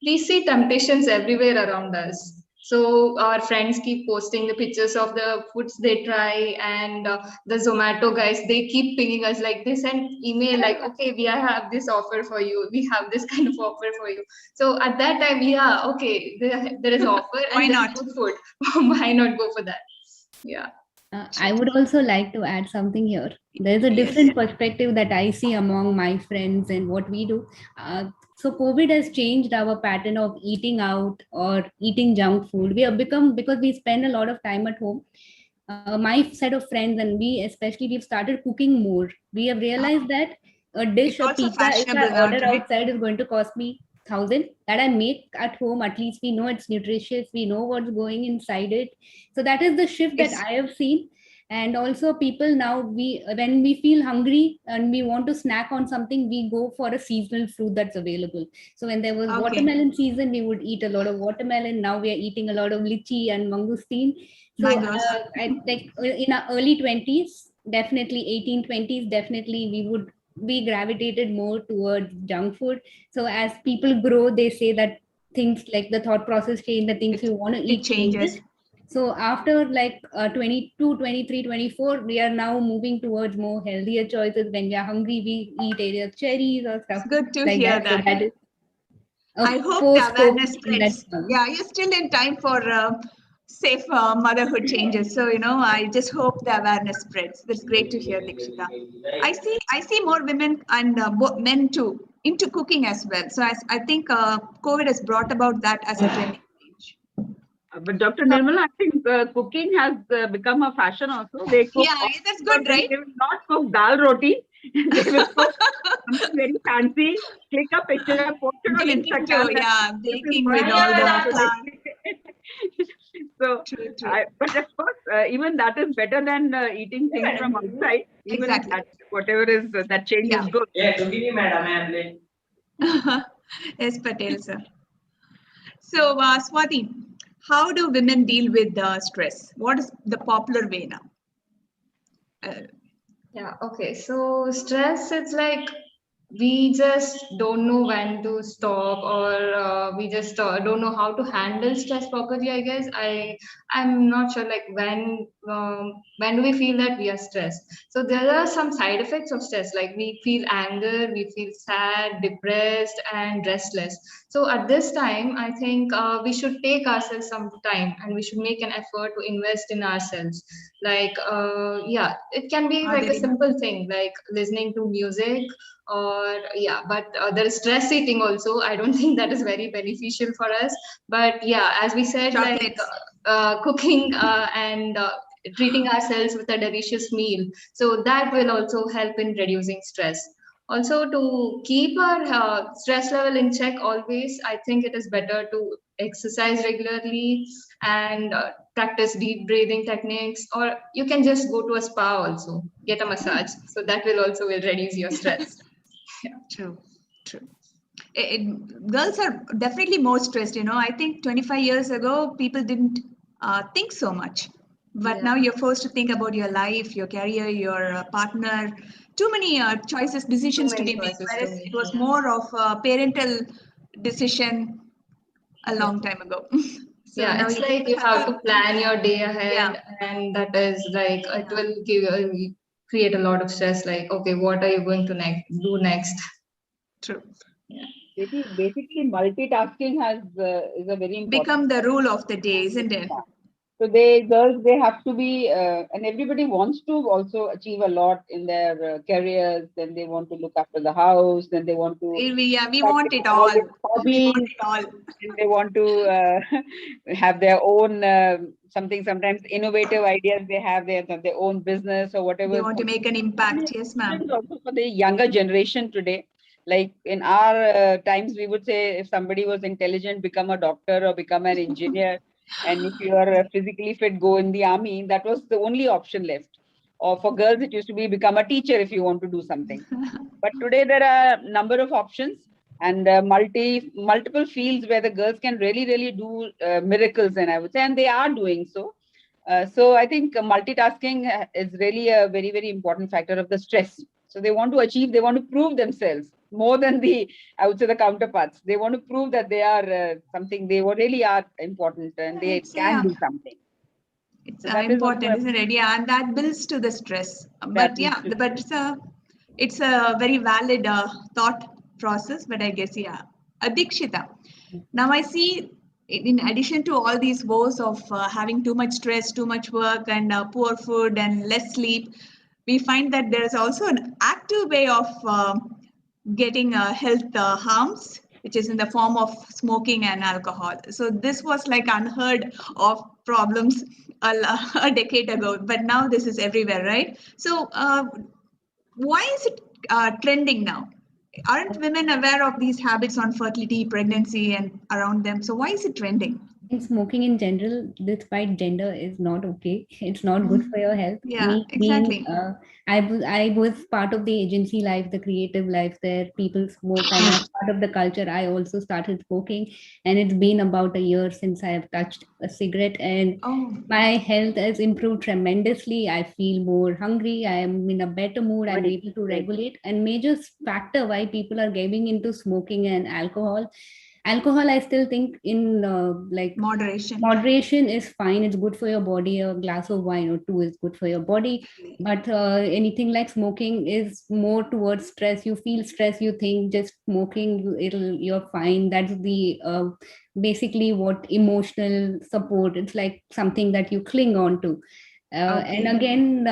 we see temptations everywhere around us. So our friends keep posting the pictures of the foods they try, and the Zomato guys, they keep pinging us, like they send email like, okay, we have this offer for you, we have this kind of offer for you. So at that time, yeah, okay, there is offer and there's good food. Why not go for that? Yeah. I would also like to add something here. There's a different perspective that I see among my friends and what we do. So COVID has changed our pattern of eating out or eating junk food. We have become, because we spend a lot of time at home, my set of friends and we especially, we've started cooking more. We have realized that a dish of pizza, if I order outside, is going to cost me thousand that I make at home. At least we know it's nutritious. We know what's going inside it. So that is the shift that I have seen. And also people now, when we feel hungry and we want to snack on something, we go for a seasonal fruit that's available. So when there was watermelon season, we would eat a lot of watermelon. Now we are eating a lot of lychee and mangosteen. So I like in our early 20s, definitely 1820s, definitely we gravitated more towards junk food. So as people grow, they say that things like the thought process change, the things we want to eat changes. So after like 22, 23, 24, we are now moving towards more healthier choices. When we are hungry, we eat either cherries or stuff. Good to like hear that. So that is I hope the awareness spreads. Yeah, you're still in time for safe motherhood changes. So, I just hope the awareness spreads. That's great to hear, Dikshita. I see more women and men too into cooking as well. So I think COVID has brought about that as a trend. But Dr. Nirmala, I think cooking has become a fashion also. They cook. Yeah, that's good, right? They will not cook dal roti. They will cook something very fancy. Click a picture, post it on Instagram. Baking with all the So, but of course, even that is better than eating things from outside. Even that, whatever is that change is good. Yeah, continue, madam. Yes, Patel, sir. So, Swati, how do women deal with stress? What is the popular way now? Yeah, okay. So stress, it's like we just don't know when to stop, or we just don't know how to handle stress properly. I guess I'm not sure like when do we feel that we are stressed. So there are some side effects of stress, like we feel anger, we feel sad, depressed, and restless. So at this time, I think we should take ourselves some time and we should make an effort to invest in ourselves. Like it can be like a simple thing like listening to music, or but there is stress eating also. I don't think that is very beneficial for us, but as we said, like cooking and treating ourselves with a delicious meal, so that will also help in reducing stress. Also, to keep our stress level in check always, I think it is better to exercise regularly and practice deep breathing techniques, or you can just go to a spa also, get a massage. So that will also reduce your stress. True. Girls are definitely more stressed. I think 25 years ago, people didn't think so much. But now you're forced to think about your life, your career, your partner. Too many decisions to be made. Whereas it was more of a parental decision a long time ago. So it's like you have to plan your day ahead, and that is like it will create a lot of stress. Like, okay, what are you going to do next? True. Yeah. Basically, multitasking is a very important become the rule of the day, isn't it? Yeah. So girls have to be, and everybody wants to also achieve a lot in their careers. Then they want to look after the house. Then they want to. We want it all. Hobbies. And they want to have their own sometimes innovative ideas. They have their own business or whatever. They want to make an impact. Yes, ma'am. Also for the younger generation today. Like in our times, we would say if somebody was intelligent, become a doctor or become an engineer. And if you are physically fit, go in the army. That was the only option left. Or for girls, it used to be become a teacher if you want to do something. But today there are a number of options and multiple fields where the girls can really do miracles. And I would say, and they are doing so. So I think multitasking is really a very, very important factor of the stress. So they want to achieve, they want to prove themselves more than the counterparts. They want to prove that they are something, they really are important and they can do something. It's important, isn't it? Yeah, and that builds to the stress. But it's a very valid thought process. But I guess, Dikshita. Now I see, in addition to all these woes of having too much stress, too much work, and poor food and less sleep, we find that there is also an active way of getting health harms, which is in the form of smoking and alcohol. So this was like unheard of problems a decade ago, but now this is everywhere, right? So why is it trending now? aren't women aware of these habits on fertility, pregnancy, and around them? So why is it trending? Smoking in general, despite gender, is not okay. It's not good for your health. Yeah, exactly. I was part of the agency life, the creative life there. People smoke, and as part of the culture, I also started smoking. And it's been about a year since I have touched a cigarette, and my health has improved tremendously. I feel more hungry. I am in a better mood. I'm able to regulate. And major factor why people are getting into smoking and alcohol, I still think in like moderation is fine. It's good for your body. A glass of wine or two is good for your body, but anything like smoking is more towards stress. You feel stress, you think just smoking, you're fine. That's the basically what emotional support. It's like something that you cling on to. And again,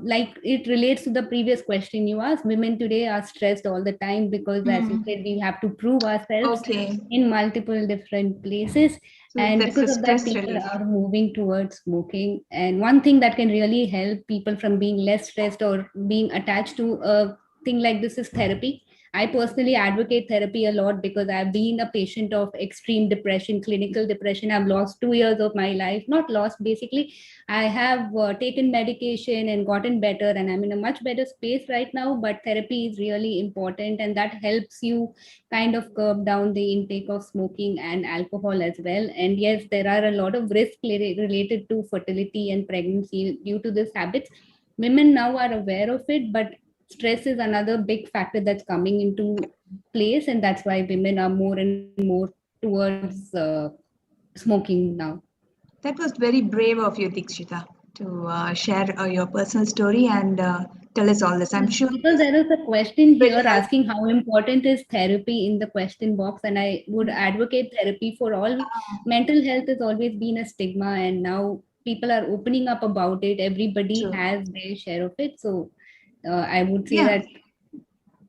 like it relates to the previous question you asked, women today are stressed all the time because, as you said, we have to prove ourselves in multiple different places. So and that's because a of that, stress people relief. are moving towards smoking. And one thing that can really help people from being less stressed or being attached to a thing like this is therapy. I personally advocate therapy a lot because I've been a patient of extreme depression, clinical depression. I've lost 2 years of my life, not lost, basically. I have taken medication and gotten better, and I'm in a much better space right now. But therapy is really important, and that helps you kind of curb down the intake of smoking and alcohol as well. And yes, there are a lot of risks related to fertility and pregnancy due to this habits. Women now are aware of it, but stress is another big factor that's coming into place, and that's why women are more and more towards smoking now. That was very brave of you, Dikshita, to share your personal story and tell us all this. I'm sure. Because there is a question here asking how important is therapy in the question box, and I would advocate therapy for all. Mental health has always been a stigma, and now people are opening up about it. Everybody has their share of it. So I would say that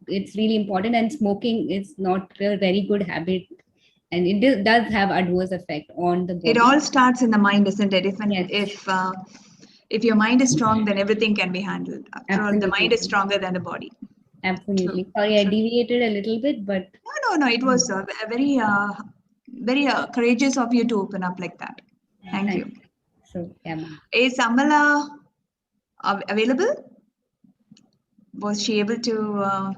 it's really important, and smoking is not a very good habit, and it does have adverse effect on the body. It all starts in the mind, isn't it? If your mind is strong, then everything can be handled. After all, the mind is stronger than the body. Absolutely. Sorry, I deviated a little bit, but no. It was very courageous of you to open up like that. Thank you. So, yeah. Is Amala available? Was she able to?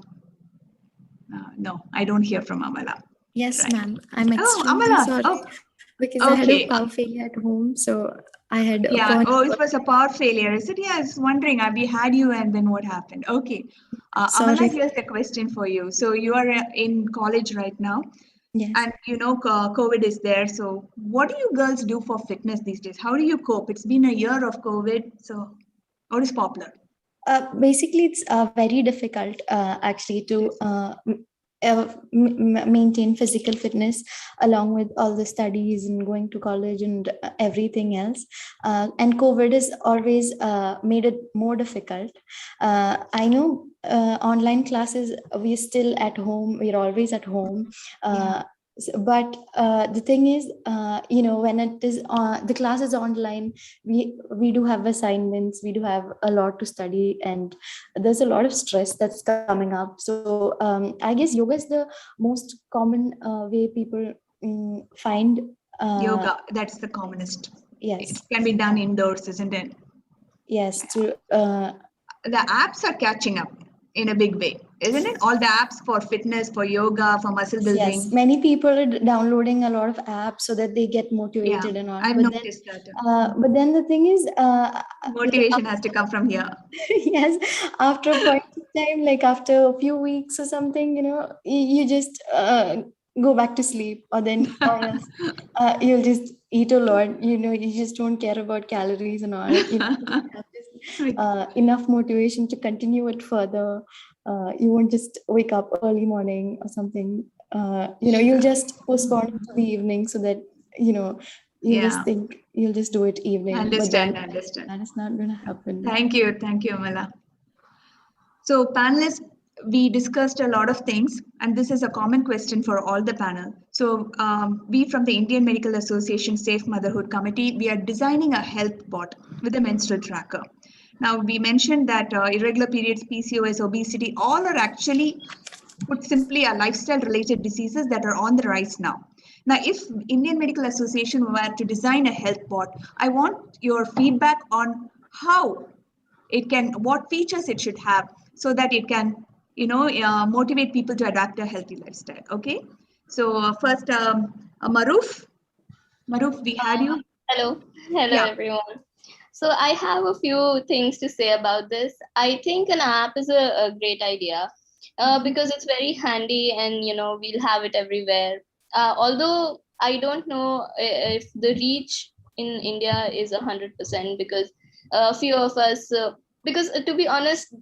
No, I don't hear from Amala. Yes, ma'am. I'm extremely Amala. sorry because I had a power failure at home, so I had. It was a power failure. Is it? Yeah, I was wondering. We had you, and then what happened? Okay. Amala, here's the question for you. So you are in college right now. Yes. And you know, COVID is there. So what do you girls do for fitness these days? How do you cope? It's been a year of COVID. So what is popular? Basically, it's very difficult actually to maintain physical fitness along with all the studies and going to college and everything else. And COVID has always made it more difficult. I know online classes, we're still at home. We're always at home. But the thing is, when it is the class is online, we do have assignments, we do have a lot to study, and there's a lot of stress that's coming up. So I guess yoga is the most common way people find yoga. That's the commonest. Yes, it can be done indoors, isn't it? Yes. The apps are catching up in a big way, isn't it? All the apps for fitness, for yoga, for muscle building. Yes, many people are downloading a lot of apps so that they get motivated and all. I've noticed that. But then the thing is, motivation has to come from here. Yes, after a point of time, like after a few weeks or something, you just go back to sleep, or then you'll just eat a lot. You just don't care about calories and all. Enough motivation to continue it further. You won't just wake up early morning or something. You'll just postpone it to the evening so that just think you'll just do it evening. Understand. That is not going to happen. Thank you, Amala. So panelists, we discussed a lot of things, and this is a common question for all the panel. So we from the Indian Medical Association Safe Motherhood Committee, we are designing a health bot with a menstrual tracker. Now, we mentioned that irregular periods, PCOS, obesity, all are actually put simply, are lifestyle-related diseases that are on the rise now. Now, if Indian Medical Association were to design a health bot, I want your feedback on how it can, what features it should have, so that it can, motivate people to adapt a healthy lifestyle. Okay. So first, Maruf, we had you. Hello, Yeah. everyone. So I have a few things to say about this. I think an app is a great idea because it's very handy, and we'll have it everywhere. Although I don't know if the reach in India is 100%, because a few of us, because to be honest,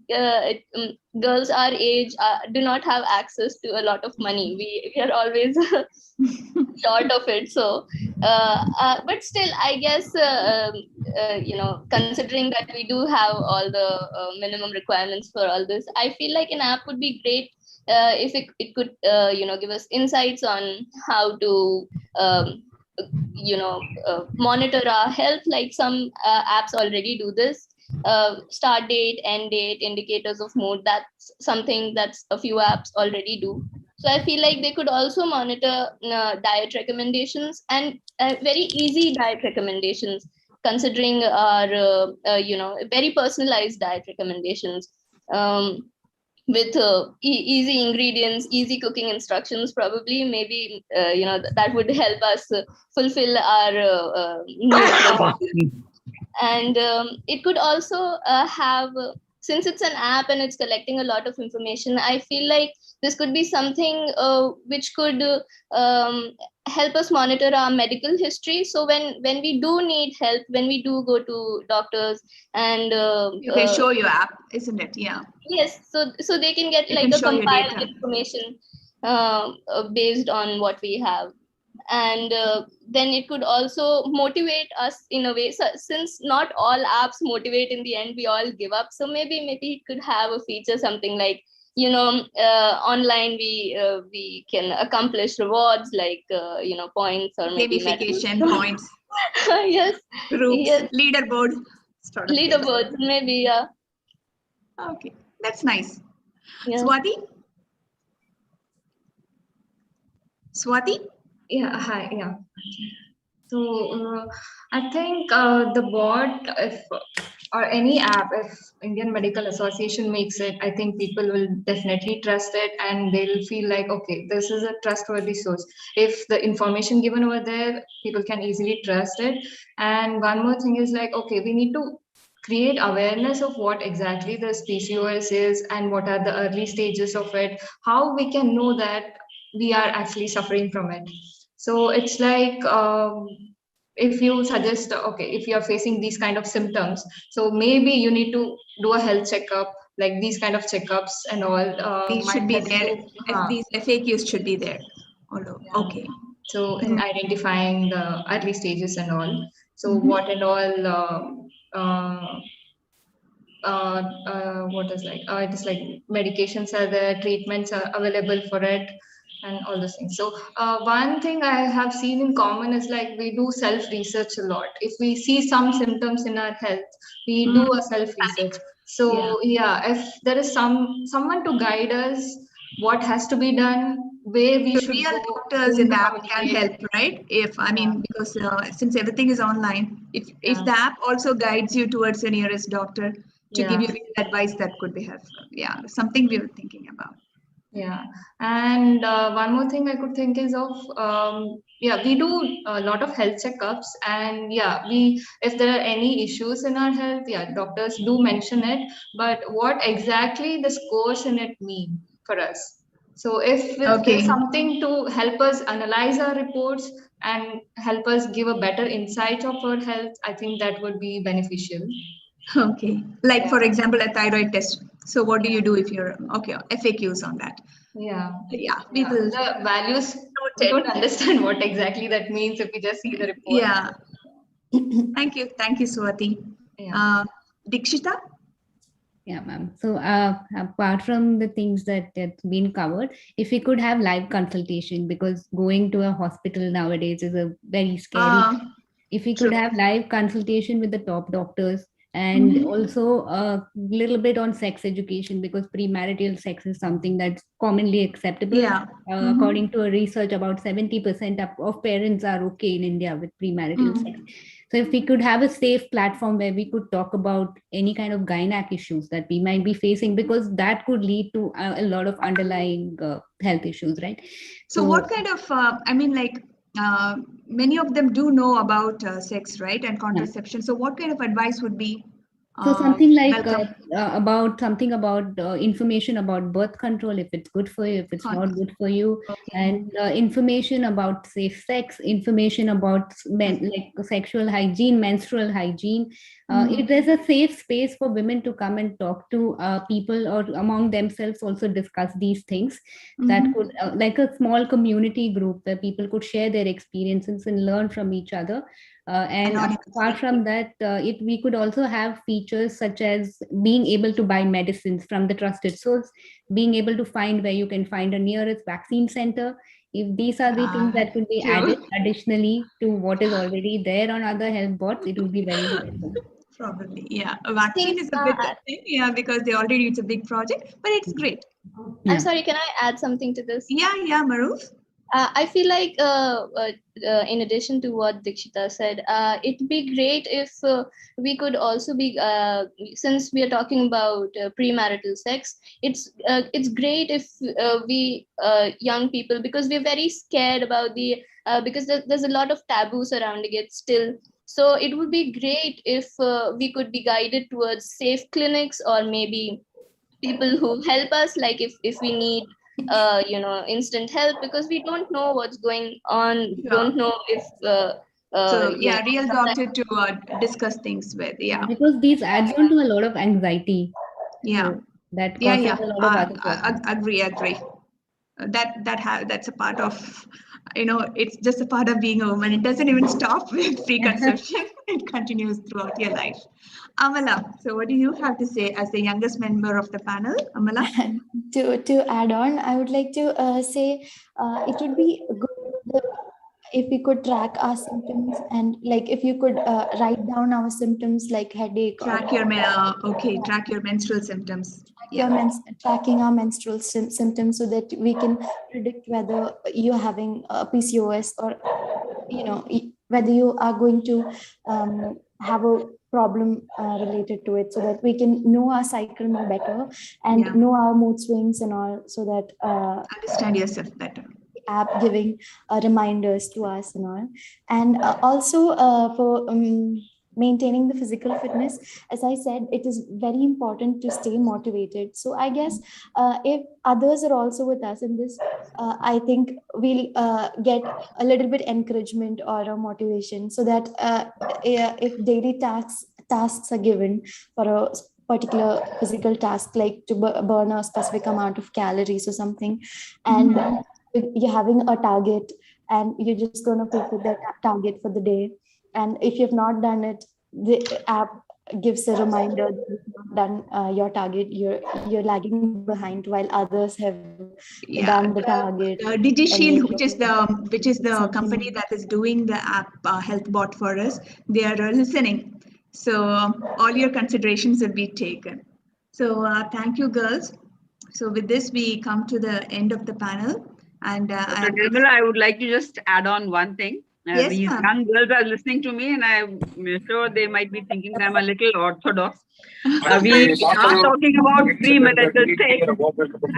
girls our age do not have access to a lot of money. We are always short of it. So, but still, I guess, considering that we do have all the minimum requirements for all this, I feel like an app would be great if it could, give us insights on how to, monitor our health, like some apps already do this. Start date, end date, indicators of mood. That's something that's a few apps already do. So I feel like they could also monitor diet recommendations, and very easy diet recommendations, considering our very personalized diet recommendations. With easy ingredients, easy cooking instructions, probably, maybe, that would help us fulfill our needs. And it could also have, since it's an app and it's collecting a lot of information, I feel like this could be something which could help us monitor our medical history. So when we do need help, when we do go to doctors, and you can show your app, isn't it? Yeah. Yes, so they can get It like can a show your compiled data. information based on what we have. And then it could also motivate us in a way. So since not all apps motivate, in the end we all give up. So maybe it could have a feature, something like, online we can accomplish rewards like points, or maybe Gamification medals. points. Yes. Groups, Yes. leaderboard. Sort of things. Leaderboards, maybe. Yeah. Okay, that's nice. Yeah. Swati? Yeah, hi, yeah. So I think the bot, if or any app, if Indian Medical Association makes it, I think people will definitely trust it, and they'll feel like, okay, this is a trustworthy source. If the information given over there, people can easily trust it. And one more thing is like, okay, we need to create awareness of what exactly this PCOS is and what are the early stages of it, how we can know that we are actually suffering from it. So it's like, if you suggest, okay, if you are facing these kind of symptoms, so maybe you need to do a health checkup, like these kind of checkups and all. These should be there. These FAQs should be there. Okay. So in identifying the early stages and all. So what and all, what is like, it is like medications are there, treatments are available for it, and all those things. So one thing I have seen in common is like we do self-research a lot. If we see some symptoms in our health, we do a self-research. So yeah, if there is someone to guide us, what has to be done, where we should real go, doctors in the app can help, right? If because since everything is online, if the app also guides you towards the nearest doctor to give you real advice, that could be helpful. Yeah, something we were thinking about. Yeah, and one more thing I could think is of, we do a lot of health checkups, and if there are any issues in our health, doctors do mention it, but what exactly the scores in it mean for us? So if there's something to help us analyze our reports and help us give a better insight of our health, I think that would be beneficial. Okay, like for example, a thyroid test. So what do you do if you're FAQs on that? We will. The values, we don't understand what exactly that means if we just see the report. Yeah. Thank you, Swati. Dikshita. Yeah, ma'am. So apart from the things that's been covered, if we could have live consultation, because going to a hospital nowadays is a very scary. If we could have live consultation with the top doctors, and also a little bit on sex education, because premarital sex is something that's commonly acceptable. Yeah. According to a research, about 70% of parents are okay in India with premarital sex. So if we could have a safe platform where we could talk about any kind of gynec issues that we might be facing, because that could lead to a lot of underlying health issues, right? So what kind of, I mean, like, many of them do know about sex, right, and contraception. So what kind of advice would be so something like welcome? about information about birth control, if it's good for you, if it's not good for you, and information about safe sex, information about like sexual hygiene, menstrual hygiene. If there's a safe space for women to come and talk to people, or among themselves also discuss these things, that could like a small community group where people could share their experiences and learn from each other. And apart from that, we could also have features such as being able to buy medicines from the trusted source, being able to find where you can find a nearest vaccine center. If these are the things that could be added additionally to what is already there on other health boards, it would be very helpful. Probably, yeah. A vaccine is a big thing, yeah, because they already, it's a big project, but it's great. I'm sorry, can I add something to this? Yeah, Maruf. I feel like, in addition to what Dikshita said, it'd be great if we could also be, since we are talking about premarital sex, it's great if we young people, because we're very scared about because there's a lot of taboo surrounding it still. So it would be great if we could be guided towards safe clinics, or maybe people who help us, like if we need instant help, because we don't know what's going on, don't know if so yeah, real doctor to discuss things with, because these adds on to a lot of anxiety. So that causes a lot of other problems. Agree. That's a part of, it's just a part of being a woman. It doesn't even stop with preconception. It continues throughout your life. Amala, so what do you have to say as the youngest member of the panel, Amala? To add on, I would like to say it would be good if we could track our symptoms, and like if you could write down our symptoms like headache. Track your menstrual symptoms. Tracking our menstrual symptoms, so that we can predict whether you're having PCOS, or whether you are going to have a problem related to it, so that we can know our cycle more better and know our mood swings and all, so that understand yourself better. App giving reminders to us and all, and also for maintaining the physical fitness, as I said, it is very important to stay motivated. So I guess if others are also with us in this, I think we'll get a little bit encouragement or a motivation, so that if daily tasks are given for a particular physical task, like to burn a specific amount of calories or something, and you're having a target and you're just going to fulfill that target for the day, and if you've not done it, the app gives a reminder that you've not done your target, you're lagging behind while others have done the target. DigiShield, which is the company that is doing the app health bot for us, they are listening, so all your considerations will be taken. So thank you, girls. So with this, we come to the end of the panel. And Dr. Nirmala, I would like to just add on one thing. Yes, these young girls are listening to me, and I'm sure they might be thinking I'm a little orthodox. We are talking about premarital sex,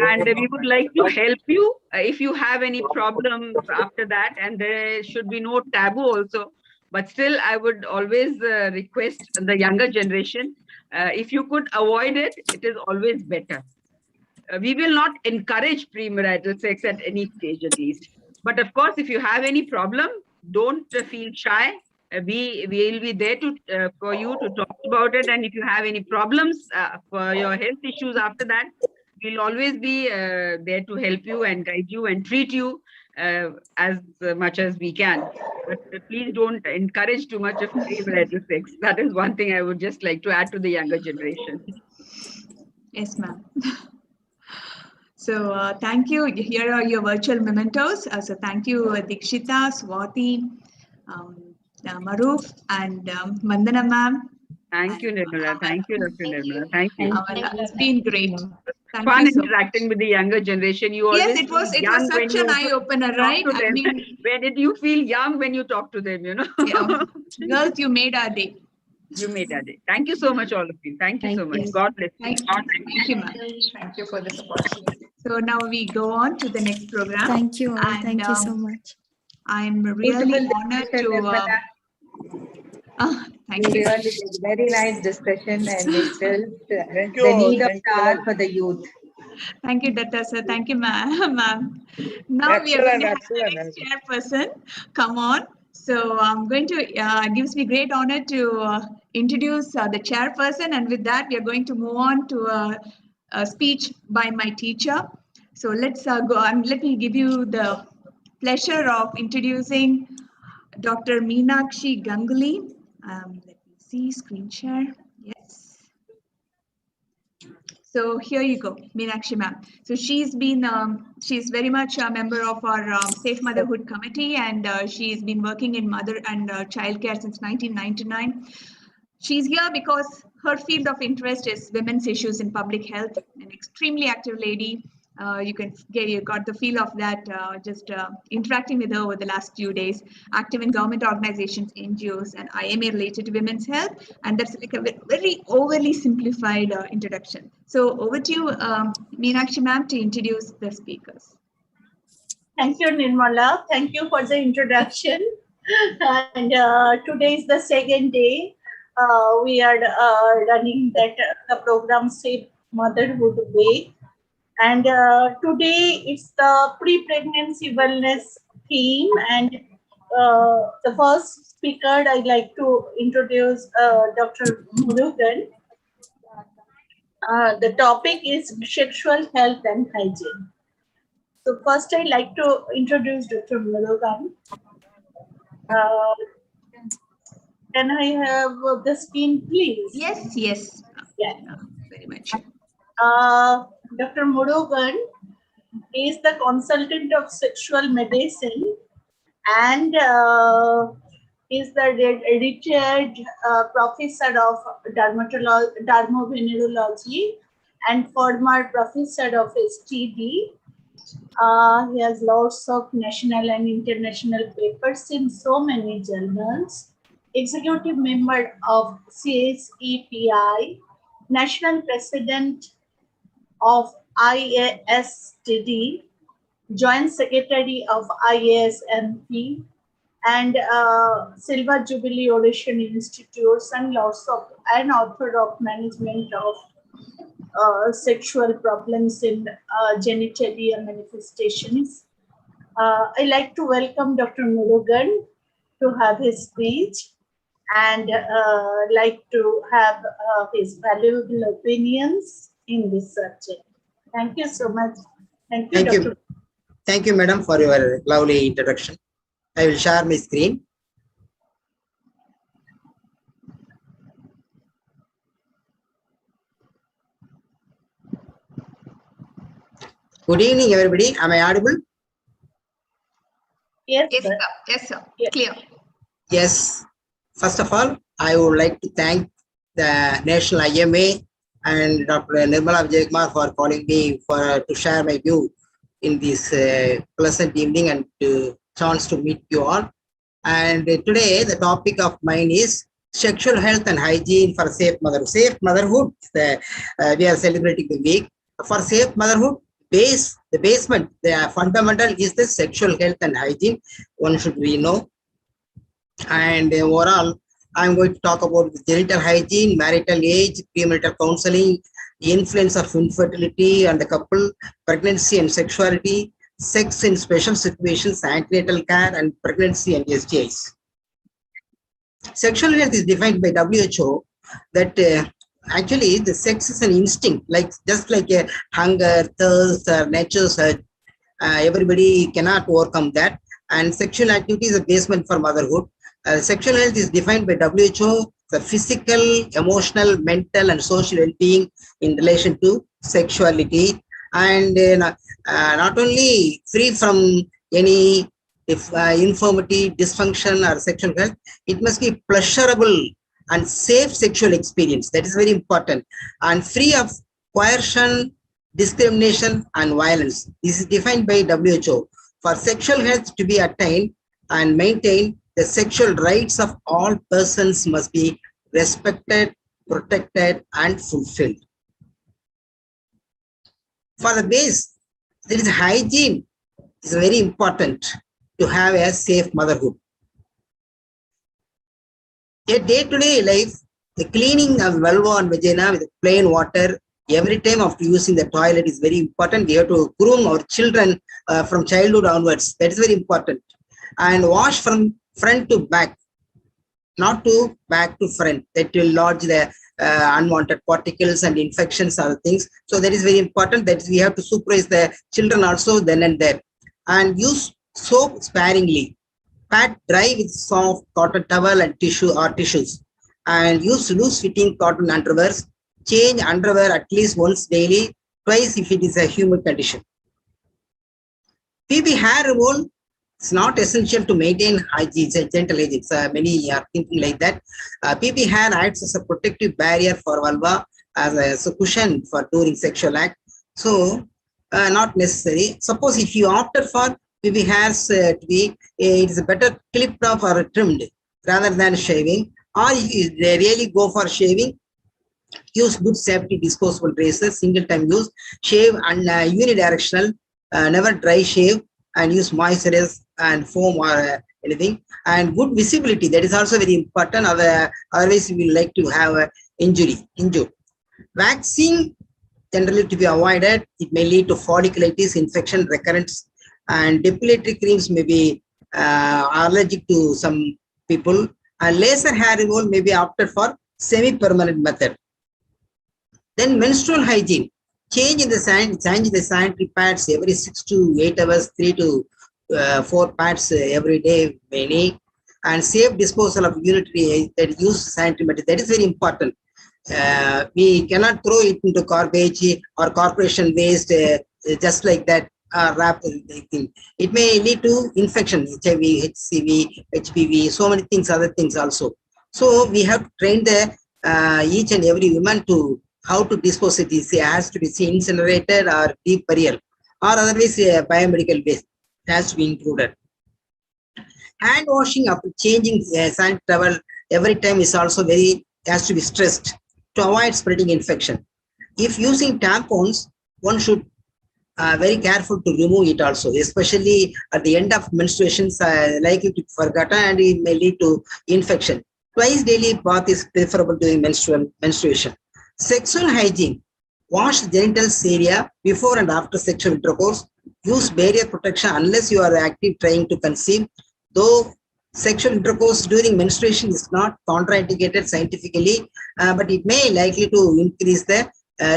and we would like to help you if you have any problems after that, and there should be no taboo also. But still, I would always request the younger generation, if you could avoid it, it is always better. We will not encourage premarital sex at any stage, at least. But of course, if you have any problem, don't feel shy. We will be there to for you to talk about it. And if you have any problems for your health issues after that, we'll always be there to help you and guide you and treat you as much as we can. But please don't encourage too much of premarital sex. That is one thing I would just like to add to the younger generation. Yes, ma'am. So thank you. Here are your virtual mementos. So thank you, Dikshita, Swati, Maruf, and Vandana ma'am, Thank you, Nirmala. Thank you, Dr. Nirmala. Thank you. It's been great. Thank Fun you so interacting with the younger generation. You Yes, always it was feel young when such an you eye opener, talk right? to I them. mean, When did you feel young when you talk to them, you know? yeah. Girls, you made our day. You made our day. Thank you so much, all of you. Thank you so much. God bless you. Thank you, ma'am. Thank you for this opportunity. So now we go on to the next program. Thank you all. And, Thank you so much. I'm really honored to. Thank you. Really did very nice discussion, and it felt Thank the you. need of Thank the you. hour for the youth. Thank you, Datta sir. Thank you, ma'am. Now we are going to have the next chairperson come on. So I'm going to, it gives me great honor to introduce the chairperson. And with that, we are going to move on to a speech by my teacher. So let's go on. Let me give you the pleasure of introducing Dr. Meenakshi Ganguly. Let me see, screen share. Yes. So here you go, Meenakshi ma'am. So she's very much a member of our Safe Motherhood Committee, and she's been working in mother and child care since 1999. She's here because her field of interest is women's issues in public health, an extremely active lady. You got the feel of that just interacting with her over the last few days. Active in government organizations, NGOs, and IMA related to women's health, and that's like a very overly simplified introduction. So over to you, Meenakshi ma'am, to introduce the speakers. Thank you, Nirmala. Thank you for the introduction. And today is the second day. We are running the program Safe Motherhood Way. And today it's the pre-pregnancy wellness theme. And the first speaker I'd like to introduce Dr. Murugan. The topic is sexual health and hygiene. So first I'd like to introduce Dr. Murugan. Can I have the screen, please? Yes, yes. Yeah. Very much. Dr. Murugan is the consultant of sexual medicine and is the retired professor of dermovenerology and former professor of STD. He has lots of national and international papers in so many journals. Executive member of CSEPI, national president of IASTD, joint secretary of IASMP, and Silver Jubilee Oration Institutes, and author of management of sexual problems in genitalia manifestations. I like to welcome Dr. Murugan to have his speech and like to have his valuable opinions in this subject. Thank you so much. Thank you, Thank Dr. you. Thank you, madam, for your lovely introduction. I will share my screen. Good evening, everybody. Am I audible? Yes, yes, sir. sir. Yes, sir. Yes. Clear. Yes. First of all, I would like to thank the National IMA and Dr. Nirmala Vijaykumar for calling me to share my view in this pleasant evening and chance to meet you all. And today the topic of mine is sexual health and hygiene for safe motherhood. Safe motherhood, we are celebrating the week. For safe motherhood, the basement, the fundamental is the sexual health and hygiene. One should we know. And overall, I'm going to talk about the genital hygiene, marital age, premarital counseling, the influence of infertility on the couple, pregnancy and sexuality, sex in special situations, antenatal care, and pregnancy and STIs. Sexual health is defined by WHO that actually the sex is an instinct, just like a hunger, thirst, or nature's urge. Everybody cannot overcome that. And sexual activity is a basement for motherhood. Sexual health is defined by WHO, the physical, emotional, mental, and social well-being in relation to sexuality, and not only free from any infirmity, dysfunction, or sexual health. It must be pleasurable and safe sexual experience. That is very important. And free of coercion, discrimination, and violence. This is defined by WHO. For sexual health to be attained and maintained, the sexual rights of all persons must be respected, protected, and fulfilled. For the base, there is hygiene. It's very important to have a safe motherhood. A day-to-day life, the cleaning of vulva and vagina with plain water every time after using the toilet is very important. We have to groom our children from childhood onwards. That is very important. And wash from front to back, not to back to front. That will lodge the unwanted particles and infections, other things. So that is very important that we have to supervise the children also then and there. And use soap sparingly. Pat dry with soft cotton towel and tissue or tissues. And use loose fitting cotton underwears. Change underwear at least once daily, twice if it is a humid condition. PB hair removal is not essential to maintain hygiene, gentle hygiene. Many are thinking like that. PB hair acts as a protective barrier for vulva, as a cushion for during sexual act. So, not necessary. Suppose if you opted for PB hairs to be, it is better clipped off or trimmed rather than shaving. Or if they really go for shaving, use good safety disposable razors, single time use, shave and unidirectional, never dry shave, and use moisturizer and foam or anything. And good visibility, that is also very important. Otherwise, we will like to have injury. Vaccine generally to be avoided. It may lead to folliculitis, infection, recurrence, and depilatory creams may be allergic to some people. And laser hair removal may be opted for semi-permanent method. Then menstrual hygiene. Change the sanitary pads every 6 to 8 hours, 3 to 4 pads every day, many. And safe disposal of unitary that use sanitary material. That is very important. We cannot throw it into garbage or corporation waste just like that. Wrap it may lead to infection, HIV, HCV, HPV, so many things, other things also. So we have to train the each and every woman to how to dispose it. It has to be incinerated or deep burial, or otherwise biomedical waste has to be included. Hand washing after changing sanitary towel every time is also has to be stressed to avoid spreading infection. If using tampons, one should very careful to remove it also, especially at the end of menstruations, like it forgotten and it may lead to infection. Twice daily bath is preferable during menstruation. Sexual hygiene. Wash the genitals area before and after sexual intercourse. Use barrier protection unless you are active trying to conceive. Though sexual intercourse during menstruation is not contraindicated scientifically, but it may likely to increase the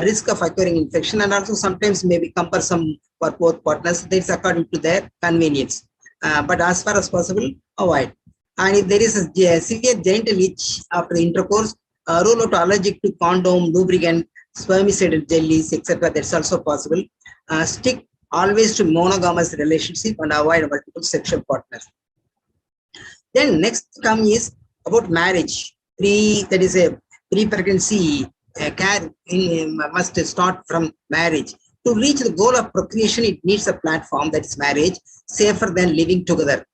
risk of acquiring infection, and also sometimes may be cumbersome for both partners. That's according to their convenience. But as far as possible, avoid. And if there is a severe genital itch after the intercourse, rule out allergic to condom, lubricant, spermicidal jellies, etc. That's also possible. Stick always to monogamous relationship and avoid multiple sexual partners. Then next come is about marriage. That is a pre-pregnancy care must start from marriage. To reach the goal of procreation, it needs a platform, that is marriage, safer than living together.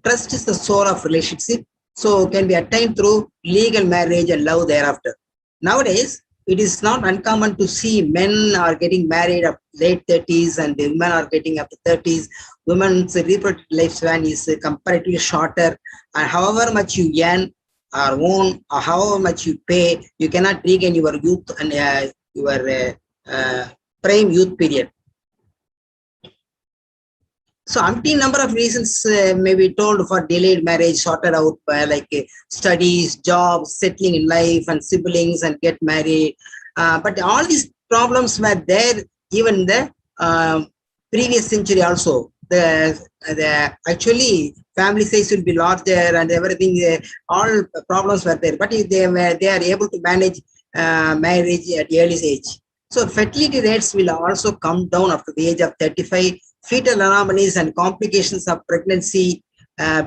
Trust is the soul of relationship, so can be attained through legal marriage and love thereafter. Nowadays, it is not uncommon to see men are getting married at late 30s and women are getting up to 30s. Women's reproductive lifespan is comparatively shorter, and however much you earn or own or however much you pay, you cannot regain your youth and your prime youth period. So umpteen number of reasons may be told for delayed marriage, sorted out by like studies, jobs, settling in life and siblings and get married. But all these problems were there even in the previous century also. The actually family size will be larger and everything, all problems were there. But they are able to manage marriage at early age. So fertility rates will also come down after the age of 35. Fetal anomalies and complications of pregnancy,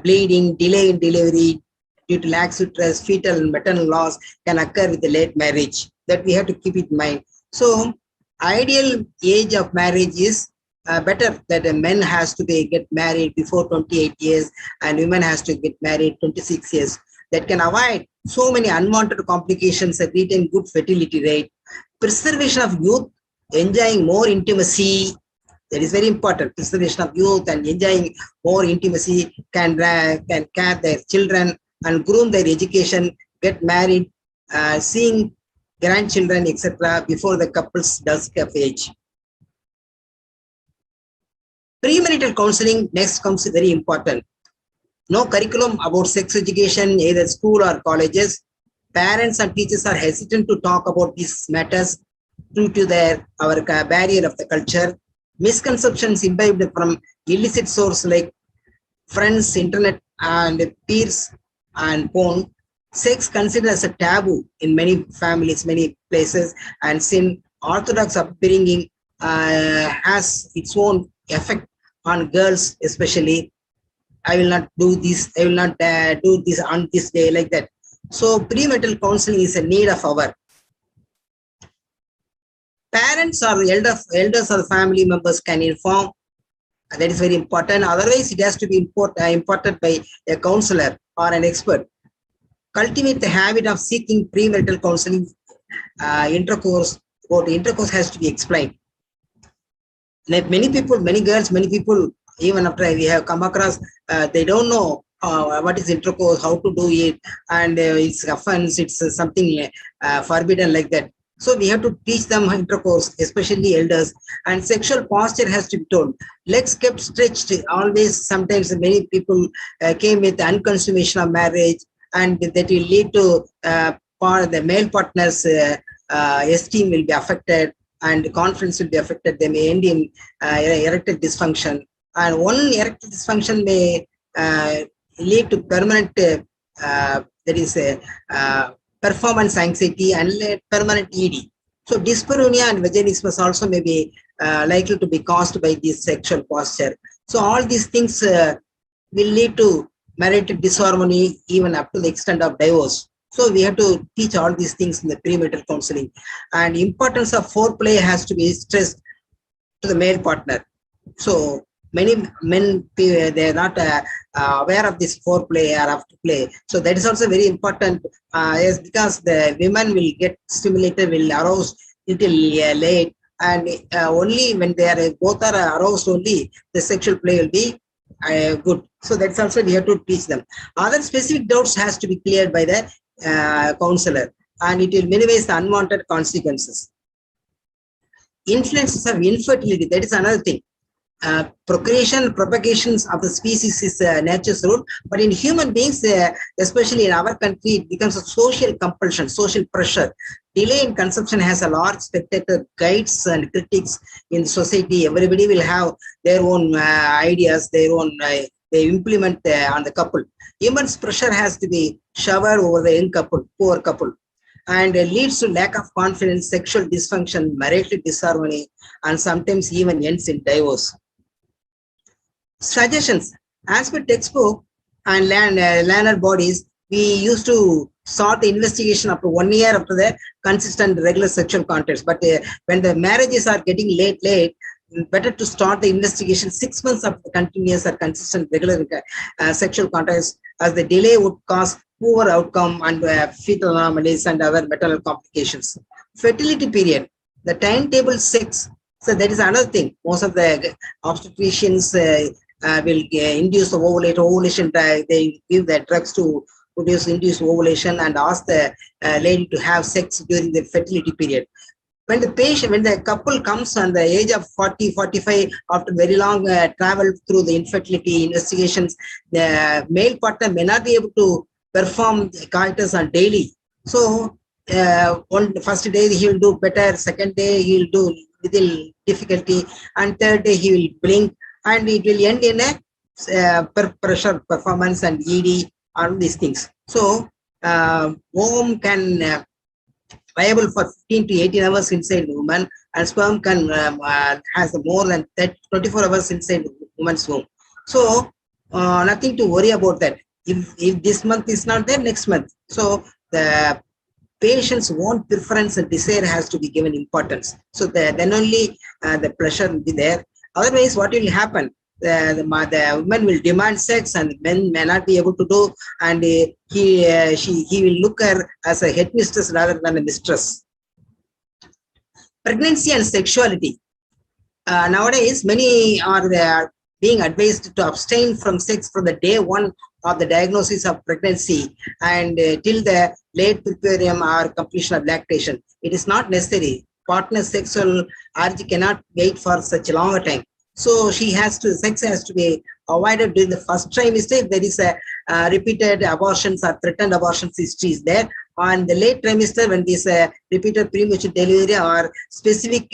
bleeding, delay in delivery, due to lax uterus, fetal and maternal loss can occur with the late marriage. That we have to keep it in mind. So ideal age of marriage is better that a man has to get married before 28 years and women has to get married 26 years. That can avoid so many unwanted complications and retain good fertility rate. Preservation of youth, enjoying more intimacy. That is very important. Preservation of youth and enjoying more intimacy can care their children and groom their education, get married, seeing grandchildren, etc. before the couple's dusk of age. Premarital counseling next comes very important. No curriculum about sex education, either school or colleges. Parents and teachers are hesitant to talk about these matters due to our barrier of the culture. Misconceptions imbibed from illicit sources like friends, internet, and peers and porn. Sex considered as a taboo in many families, many places, and sin. Orthodox upbringing has its own effect on girls, especially. I will not do this. I will not do this on this day, like that. So premarital counseling is a need of our parents or elders or family members can inform. That is very important. Otherwise, it has to be imported by a counselor or an expert. Cultivate the habit of seeking premarital counseling. Intercourse has to be explained. Like many people, many girls, many people, even after we have come across, they don't know what is intercourse, how to do it, and it's offense, it's something forbidden, like that. So we have to teach them intercourse, especially elders, and sexual posture has to be told. Legs kept stretched always. Sometimes many people came with unconsummation of marriage, and that will lead to the male partner's esteem will be affected and confidence will be affected. They may end in erectile dysfunction, and one erectile dysfunction may lead to permanent performance anxiety and permanent ED. So dyspareunia and vaginismus also may be likely to be caused by this sexual posture. So all these things will lead to marital disharmony, even up to the extent of divorce. So we have to teach all these things in the premarital counseling. And importance of foreplay has to be stressed to the male partner. So many men, they are not aware of this foreplay or afterplay. So that is also very important, yes, because the women will get stimulated, will arouse until late, and only when they are both are aroused, only the sexual play will be good. So that's also we have to teach them. Other specific doubts has to be cleared by the counselor, and it will minimize the unwanted consequences. Influences of infertility, that is another thing. Procreation, propagations of the species is nature's rule, but in human beings, especially in our country, it becomes a social compulsion, social pressure. Delay in conception has a large spectator guides and critics in society. Everybody will have their own ideas, their own, they implement on the couple. Immense pressure has to be showered over the young couple, poor couple, and leads to lack of confidence, sexual dysfunction, marital disharmony, and sometimes even ends in divorce. Suggestions. As per textbook and learner bodies, we used to start the investigation after 1 year after the consistent regular sexual contacts. But when the marriages are getting late, better to start the investigation 6 months after the continuous or consistent regular sexual contacts, as the delay would cause poor outcome and fetal anomalies and other maternal complications. Fertility period, the timetable sex. So that is another thing. Most of the obstetricians will induce the ovulation. They give the drugs to induce ovulation and ask the lady to have sex during the fertility period. When the couple comes on the age of 40, 45, after very long travel through the infertility investigations, the male partner may not be able to perform the coitus on daily. So on the first day he will do better, second day he will do little difficulty, and third day he will blink, and it will end in a pressure performance and ED, all these things. So ovum can viable for 15 to 18 hours inside the woman, and sperm can has more than 24 hours inside the woman's womb. So nothing to worry about that. If this month is not there, next month. So the patient's own preference and desire has to be given importance. So then only the pleasure will be there. Otherwise, what will happen? The woman will demand sex and men may not be able to do, and he will look her as a headmistress rather than a mistress. Pregnancy and sexuality. Nowadays, many are being advised to abstain from sex from the day one of the diagnosis of pregnancy and till the late preparium or completion of lactation. It is not necessary. Partner sexual urge cannot wait for such a long time. So sex has to be avoided during the first trimester if there is a repeated abortions or threatened abortions history is there. On the late trimester, when this repeated premature delivery or specific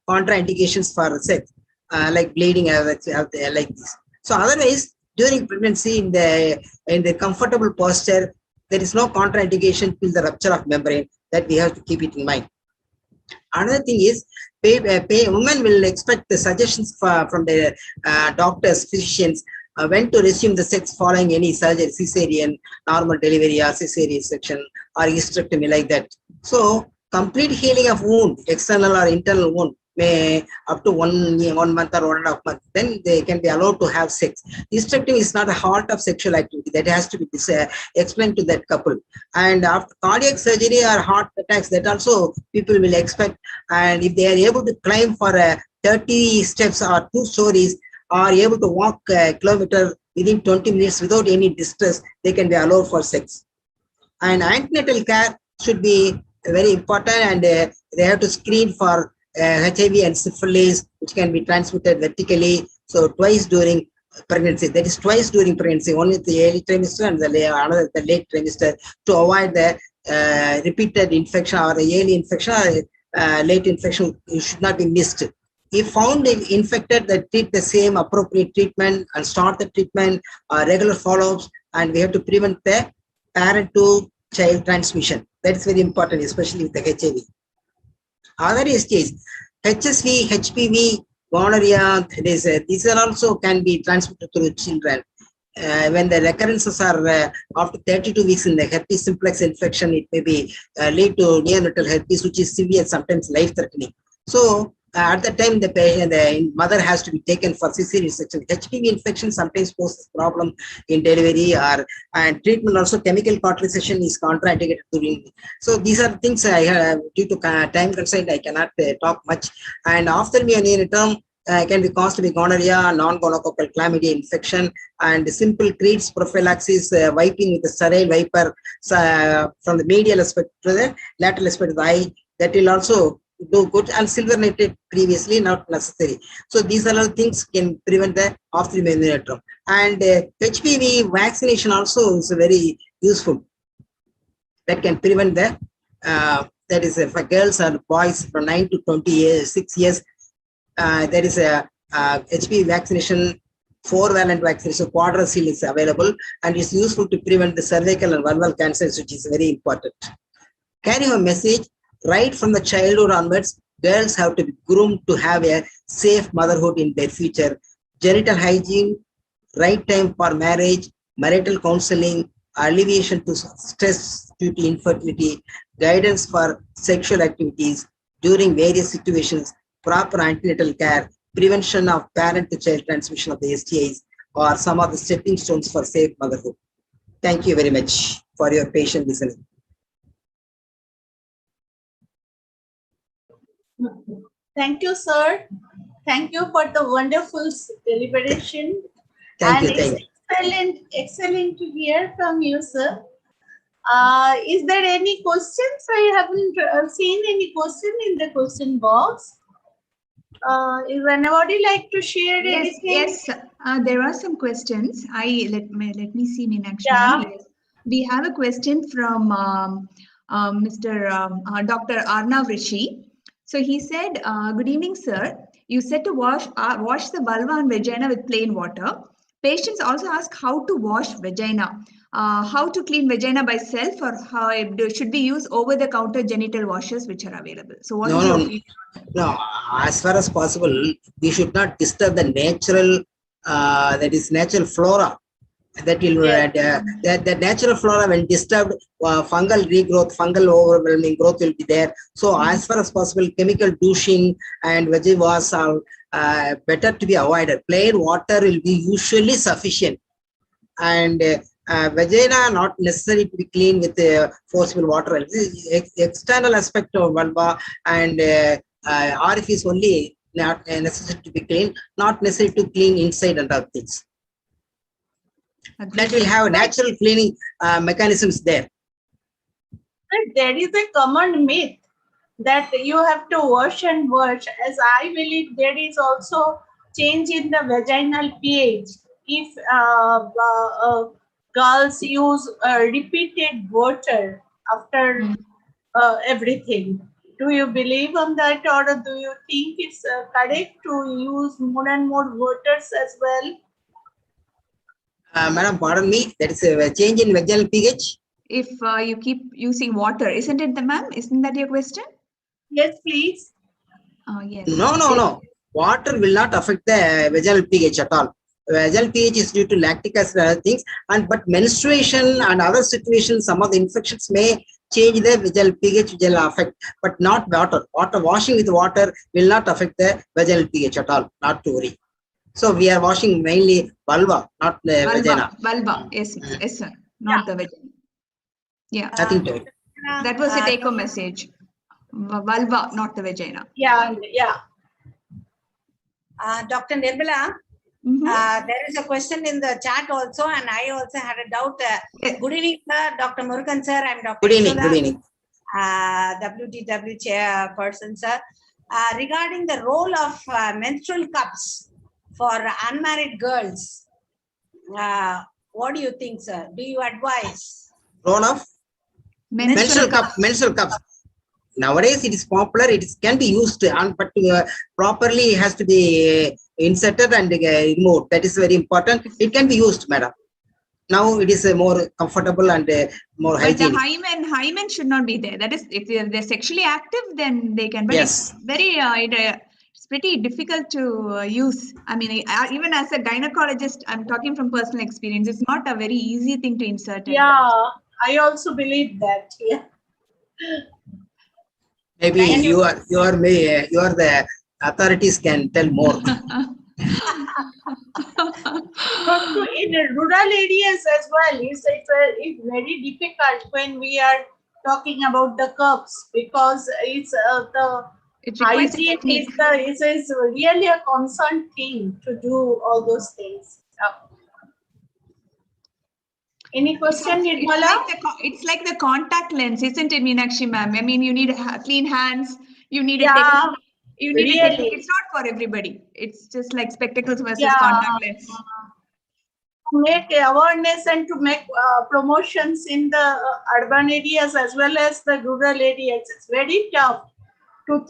contraindications for sex, like bleeding, like this. So otherwise, during pregnancy, in the comfortable posture, there is no contraindication till the rupture of membrane. That we have to keep it in mind. Another thing is, women will expect the suggestions from the doctors, physicians, when to resume the sex following any surgery, cesarean, normal delivery, or cesarean section, or hysterectomy, like that. So, complete healing of wound, external or internal wound, may up to 1 year, 1 month or 1.5 months, then they can be allowed to have sex. Hysterectomy is not a halt of sexual activity. That has to be explained to that couple. And after cardiac surgery or heart attacks, that also people will expect. And if they are able to climb for 30 steps or 2 stories, or able to walk a kilometer within 20 minutes without any distress, they can be allowed for sex. And antenatal care should be very important, and they have to screen for HIV and syphilis, which can be transmitted vertically. So twice during pregnancy, that is twice during pregnancy, only the early trimester and the late trimester, to avoid the repeated infection or early infection or late infection. It should not be missed. If found infected, that treat the same appropriate treatment and start the treatment, regular follow-ups, and we have to prevent the parent to child transmission. That is very important, especially with the HIV. Other STIs, HSV, HPV, gonorrhea, these are also can be transmitted through children. When the recurrences are after 32 weeks in the herpes simplex infection, it may be lead to neonatal herpes, which is severe, sometimes life-threatening. So at the time, the patient, the mother has to be taken for cesarean section. HPV infection sometimes poses problem in delivery, and treatment also. Chemical cauterization is contraindicated during. So these are things I have, due to time constraint, I cannot talk much. And after neonatal can be caused to be gonorrhea, non-gonococcal chlamydia infection, and simple creeds prophylaxis, wiping with the sterile wiper from the medial aspect to the lateral aspect of the eye. That will also do good, and silver-nated previously not necessary. So these are all things can prevent the after neonatal. And HPV vaccination also is very useful. That can prevent the that is for girls and boys from 9 to 26 years. There is a HPV vaccination, 4-valent vaccination, Quadracil is available, and it's useful to prevent the cervical and vulval cancers, which is very important. Carrying a message. Right from the childhood onwards, girls have to be groomed to have a safe motherhood in their future. Genital hygiene, right time for marriage, marital counseling, alleviation to stress due to infertility, guidance for sexual activities during various situations, proper antenatal care, prevention of parent-to-child transmission of the STIs, or some of the stepping stones for safe motherhood. Thank you very much for your patient listening. Thank you, sir. Thank you for the wonderful deliberation. Thank you. Excellent to hear from you, sir. Is there any questions? I haven't seen any question in the question box. Is anybody like to share anything? Yes. There are some questions. Let me see, Meenakshi. Yeah. Yes. We have a question from Mr. Dr. Arnav Rishi. So he said, "Good evening, sir. You said to wash the vulva and vagina with plain water. Patients also ask how to wash vagina. How to clean vagina by self, or how should we use over-the-counter genital washers which are available?" So what is your opinion? No, as far as possible, we should not disturb the natural, that is natural flora That will the natural flora when disturbed, fungal regrowth, fungal overwhelming growth will be there. So as far as possible, chemical douching and veggie wash are better to be avoided. Plain water will be usually sufficient, and vagina not necessary to be clean with forcible water. External aspect of vulva and orifice only not necessary to be clean, not necessary to clean inside and other things. That will have natural cleaning mechanisms there. There is a common myth that you have to wash and wash. As I believe, there is also change in the vaginal pH. If girls use repeated water after everything, do you believe on that, or do you think it's correct to use more and more waters as well? Madam, pardon me, that is a change in vaginal pH. If you keep using water, isn't it, ma'am? Isn't that your question? Yes, please. Yes. No. Water will not affect the vaginal pH at all. Vaginal pH is due to lactic acid and other things, but menstruation and other situations, some of the infections may change the vaginal pH, which will affect, but not water. Washing with water will not affect the vaginal pH at all, not to worry. So we are washing mainly vulva, not the vagina. Vulva, yes, sir. Not the vagina. Yeah. Nothing to it. That was the take-home message. Vulva, not the vagina. Yeah. Dr. Nirbala, there is a question in the chat also, and I also had a doubt. Good evening, sir. Dr. Murugan, sir. I'm Dr. Good evening. WTW chairperson, sir. Regarding the role of menstrual cups for unmarried girls, what do you think, sir? Do you advise? Role of menstrual cups. Nowadays it is popular. It can be used, but properly has to be inserted and removed. That is very important. It can be used, madam. Now it is more comfortable and more hygienic. But the hymen should not be there. That is, if they're sexually active, then they can. But yes, it's very it's pretty difficult to use. I mean, even as a gynecologist, I'm talking from personal experience. It's not a very easy thing to insert. Yeah, I also believe that. Yeah. Maybe you are the authorities can tell more. In rural areas as well, it's very difficult when we are talking about the cups, because it's the hygiene is really a concerned thing to do all those things. Any question, Nirmala? It's like the contact lens, isn't it, Meenakshi ma'am? I mean, you need clean hands. You need a technique. You need a technique. It's not for everybody. It's just like spectacles versus contact lens. To make awareness and to make promotions in the urban areas as well as the rural areas, it's very tough to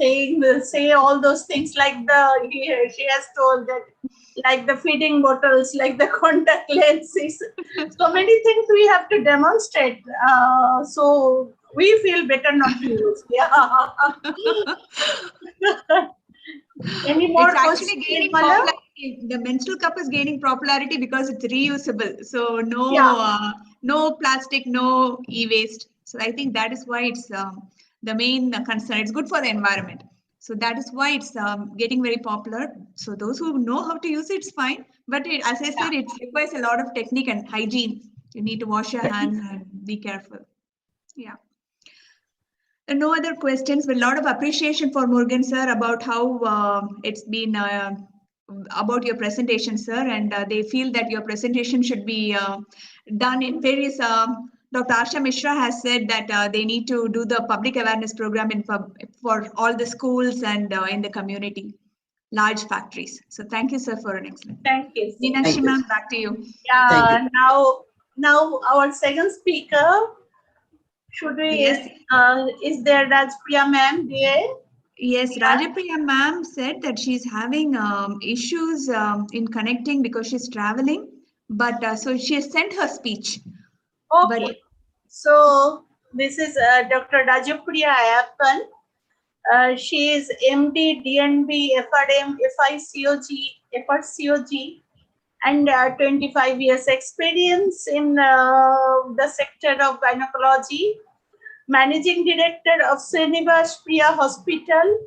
say all those things, like she has told that, like the feeding bottles, like the contact lenses. So many things we have to demonstrate. So we feel better not to use. Yeah. Any more it's actually gaining popularity. The menstrual cup is gaining popularity because it's reusable. So no plastic, no e-waste. So I think that is why it's the main concern. It's good for the environment. So that is why it's getting very popular. So those who know how to use it, it's fine. But as I said, it requires a lot of technique and hygiene. You need to wash your hands and be careful. Yeah. No other questions, but a lot of appreciation for Murugan sir about how it's been about your presentation, sir, and they feel that your presentation should be done in various. Dr. Asha Mishra has said that they need to do the public awareness program for all the schools and in the community, large factories. So thank you, sir, for an excellent. Thank you. Meenakshi ma'am, back to you. Yeah. Now our second speaker. Should we? Yes. Is there Rajpriya ma'am there? Yes, Rajapriya ma'am said that she's having issues in connecting because she's traveling, but so she has sent her speech. Okay. So this is Dr. Rajapriya Ayappan. She is MD, DNB, FRM, FICOG, FRCOG, and 25 years experience in the sector of gynecology, Managing Director of Srinivas Priya Hospital,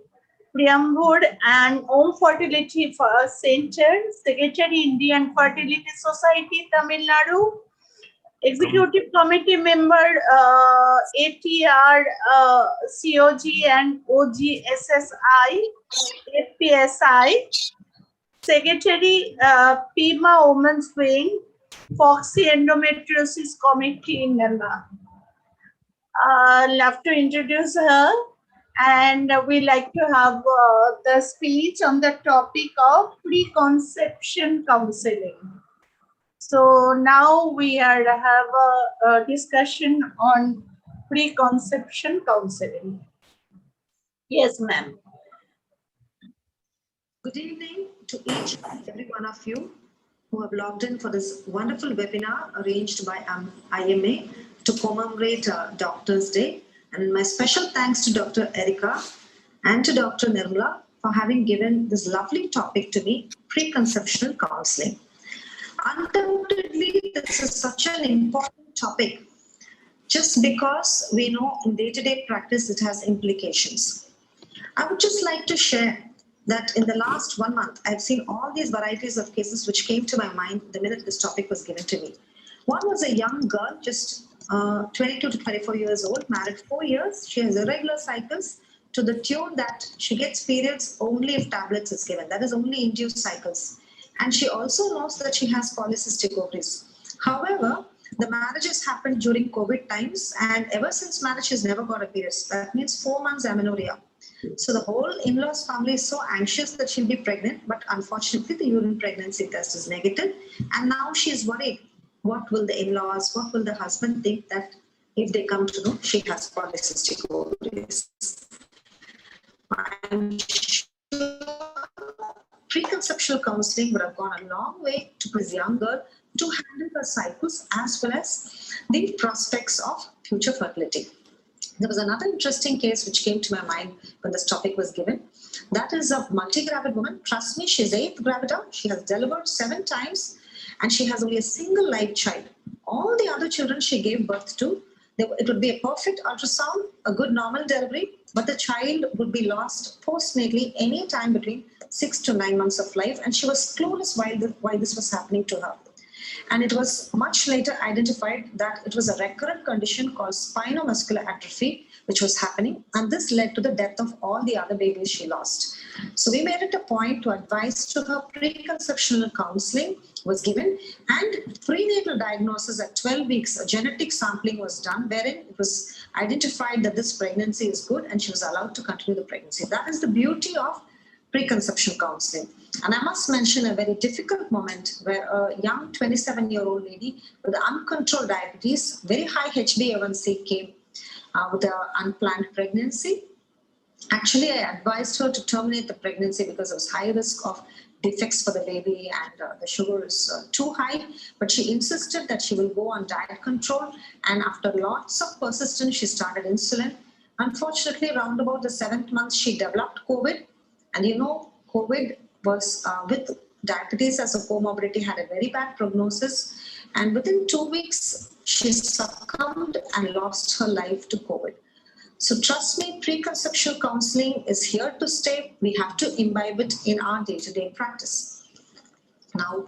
MOTHERHOOD and Om Fertility Center, Secretary Indian Fertility Society, Tamil Nadu, Executive Committee member, ATR, COG and OGSSI, FPSI, Secretary, PIMA Women's Wing, Foxy Endometriosis Committee in Nella. Love to introduce her, and we like to have the speech on the topic of preconception counseling. So now we are have a discussion on preconception counseling. Yes, ma'am. Good evening to each and every one of you who have logged in for this wonderful webinar arranged by IMA to commemorate Doctor's Day. And my special thanks to Dr. Erica and to Dr. Nirmala for having given this lovely topic to me, preconceptional counseling. Undoubtedly, this is such an important topic just because we know in day-to-day practice it has implications. I would just like to share that in the last 1 month, I've seen all these varieties of cases which came to my mind the minute this topic was given to me. One was a young girl, just 22 to 24 years old, married 4 years. She has irregular cycles to the tune that she gets periods only if tablets is given. That is only induced cycles. And she also knows that she has polycystic ovaries. However, the marriages happened during COVID times, and ever since marriage, she's never got a period. That means 4 months amenorrhea. So the whole in-laws family is so anxious that she'll be pregnant, but unfortunately the urine pregnancy test is negative. And now she's worried. What will the in-laws, what will the husband think that if they come to know she has polycystic ovaries? I'm sure preconceptual counseling would have gone a long way to this young girl to handle her cycles as well as the prospects of future fertility. There was another interesting case which came to my mind when this topic was given. That is a multi-gravid woman. Trust me, she's 8th gravida. She has delivered 7 times and she has only a single live child. All the other children she gave birth to, it would be a perfect ultrasound, a good normal delivery, but the child would be lost postnatally any time between 6 to 9 months of life, and she was clueless why this was happening to her. And it was much later identified that it was a recurrent condition called spinomuscular atrophy, which was happening. And this led to the death of all the other babies she lost. So we made it a point to advise to her preconceptional counseling was given, and prenatal diagnosis at 12 weeks, a genetic sampling was done, wherein it was identified that this pregnancy is good and she was allowed to continue the pregnancy. That is the beauty of preconception counseling. And I must mention a very difficult moment where a young 27-year-old lady with uncontrolled diabetes, very high HbA1c came with an unplanned pregnancy. Actually, I advised her to terminate the pregnancy because there was high risk of defects for the baby and the sugar is too high. But she insisted that she will go on diet control. And after lots of persistence, she started insulin. Unfortunately, around about the 7th month, she developed COVID. And you know, COVID was with diabetes as a comorbidity had a very bad prognosis. And within 2 weeks, she succumbed and lost her life to COVID. So trust me, preconceptual counseling is here to stay. We have to imbibe it in our day-to-day practice. Now,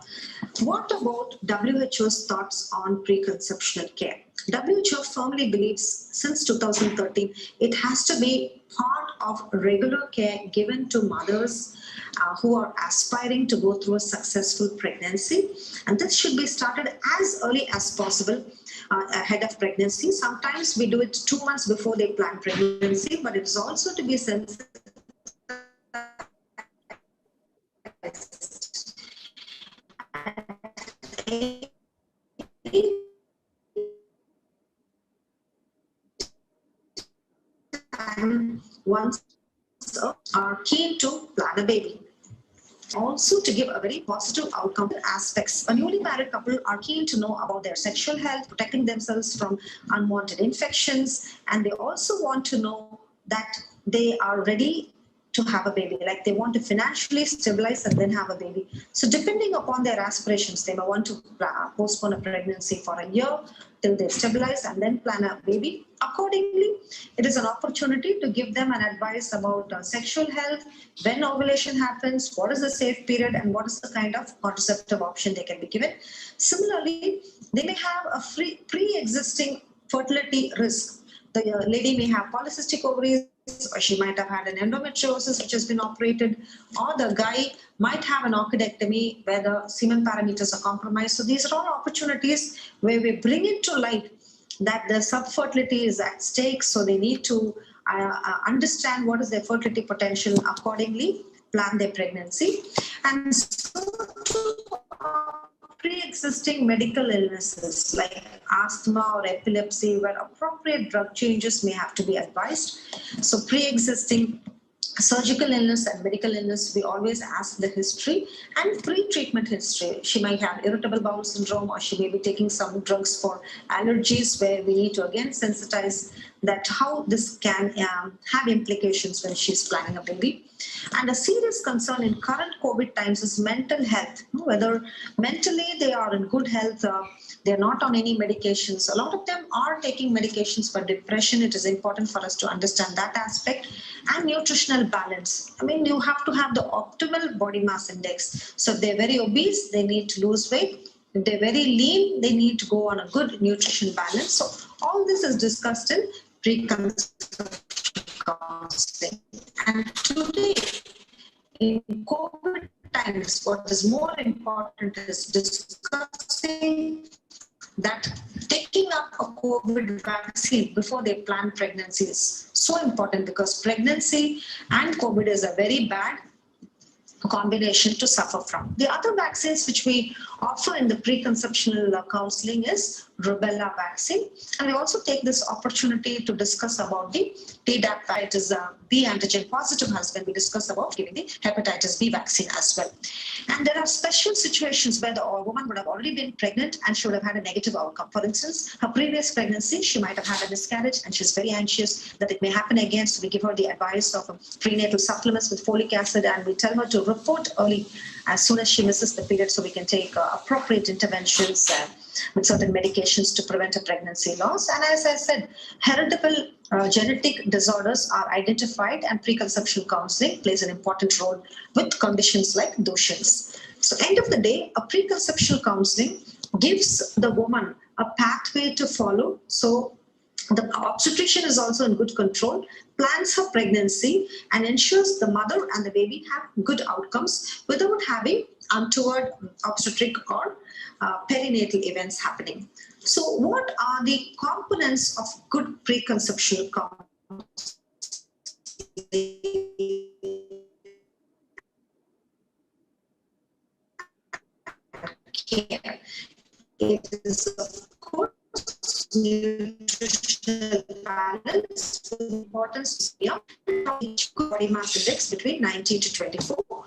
what about WHO's thoughts on preconceptional care? WHO firmly believes since 2013, it has to be part of regular care given to mothers who are aspiring to go through a successful pregnancy. And this should be started as early as possible ahead of pregnancy. Sometimes we do it 2 months before they plan pregnancy, but it's also to be sensitized. Once are keen to plan a baby. Also to give a very positive outcome aspects. A newly married couple are keen to know about their sexual health, protecting themselves from unwanted infections, and they also want to know that they are ready to have a baby, like they want to financially stabilize and then have a baby. So depending upon their aspirations, they may want to postpone a pregnancy for a year till they stabilize and then plan a baby. Accordingly, it is an opportunity to give them an advice about sexual health, when ovulation happens, what is the safe period, and what is the kind of contraceptive option they can be given. Similarly, they may have a pre-existing fertility risk. The lady may have polycystic ovaries, or she might have had an endometriosis which has been operated, or the guy might have an orchidectomy where the semen parameters are compromised. So these are all opportunities where we bring it to light that the subfertility is at stake. So they need to understand what is their fertility potential, accordingly plan their pregnancy. And so pre-existing medical illnesses like asthma or epilepsy, where appropriate drug changes may have to be advised. So pre-existing surgical illness and medical illness, we always ask the history and pre-treatment history. She might have irritable bowel syndrome, or she may be taking some drugs for allergies, where we need to again sensitize that how this can have implications when she's planning a baby. And a serious concern in current COVID times is mental health, whether mentally they are in good health, they're not on any medications. A lot of them are taking medications for depression. It is important for us to understand that aspect. And nutritional balance. I mean, you have to have the optimal body mass index. So if they're very obese, they need to lose weight. If they're very lean, they need to go on a good nutrition balance. So all this is discussed in pre-conception counseling. And today, in COVID times, what is more important is discussing that taking up a COVID vaccine before they plan pregnancy is so important, because pregnancy and COVID is a very bad combination to suffer from. The other vaccines which we offer in the preconceptional counseling is rubella vaccine. And we also take this opportunity to discuss about the Tdap, it is a B antigen positive husband. We discuss about giving the hepatitis B vaccine as well. And there are special situations where the woman would have already been pregnant and she would have had a negative outcome. For instance, her previous pregnancy, she might have had a miscarriage and she's very anxious that it may happen again. So we give her the advice of prenatal supplements with folic acid, and we tell her to report early as soon as she misses the period, so we can take appropriate interventions with certain medications to prevent a pregnancy loss. And as I said, heritable genetic disorders are identified, and preconception counseling plays an important role with conditions like Duchenne's. So end of the day, a preconception counseling gives the woman a pathway to follow. So the obstetrician is also in good control, plans her pregnancy, and ensures the mother and the baby have good outcomes without having untoward obstetric or perinatal events happening. So what are the components of good preconception counseling? Care. It is, of course, nutritional balance with importance of body mass index between 19 to 24.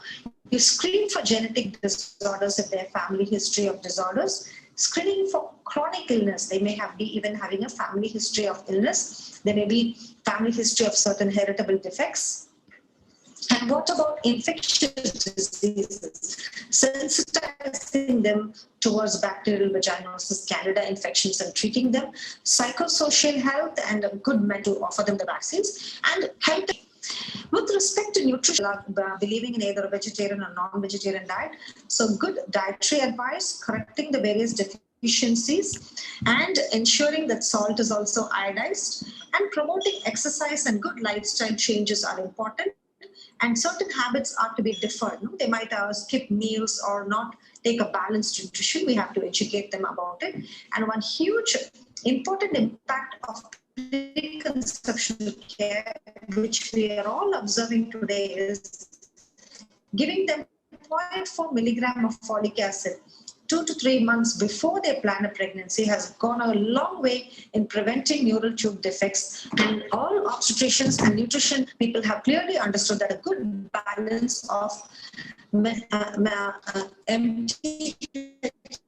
You screen for genetic disorders if they have family history of disorders. Screening for chronic illness, they may be even having a family history of illness. There may be family history of certain heritable defects. And what about infectious diseases? Sensitizing them towards bacterial vaginosis, candida infections, and treating them. Psychosocial health and good mental, offer them the vaccines. And health. With respect to nutrition, believing in either a vegetarian or non-vegetarian diet, so good dietary advice, correcting the various deficiencies, and ensuring that salt is also iodized, and promoting exercise and good lifestyle changes are important. And certain habits are to be deferred. No? They might skip meals or not take a balanced nutrition. We have to educate them about it. And one huge important impact of preconception care, which we are all observing today, is giving them 0.4 milligram of folic acid 2 to 3 months before they plan a pregnancy has gone a long way in preventing neural tube defects. And all obstetricians and nutrition people have clearly understood that a good balance of empty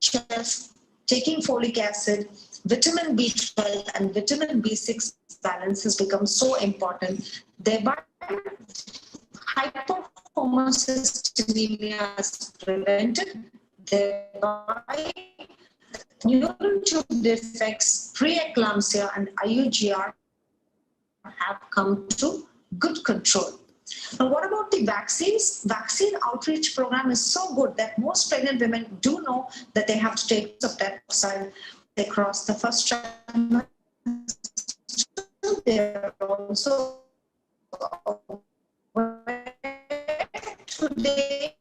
chest, taking folic acid, vitamin B12 and vitamin B6 balance has become so important, thereby hyperhomocysteine is prevented, thereby neural tube defects, preeclampsia, and IUGR have come to good control. Now, what about the vaccines? Vaccine outreach program is so good that most pregnant women do know that they have to take tetroxide. They cross the first trimester. They are also aware today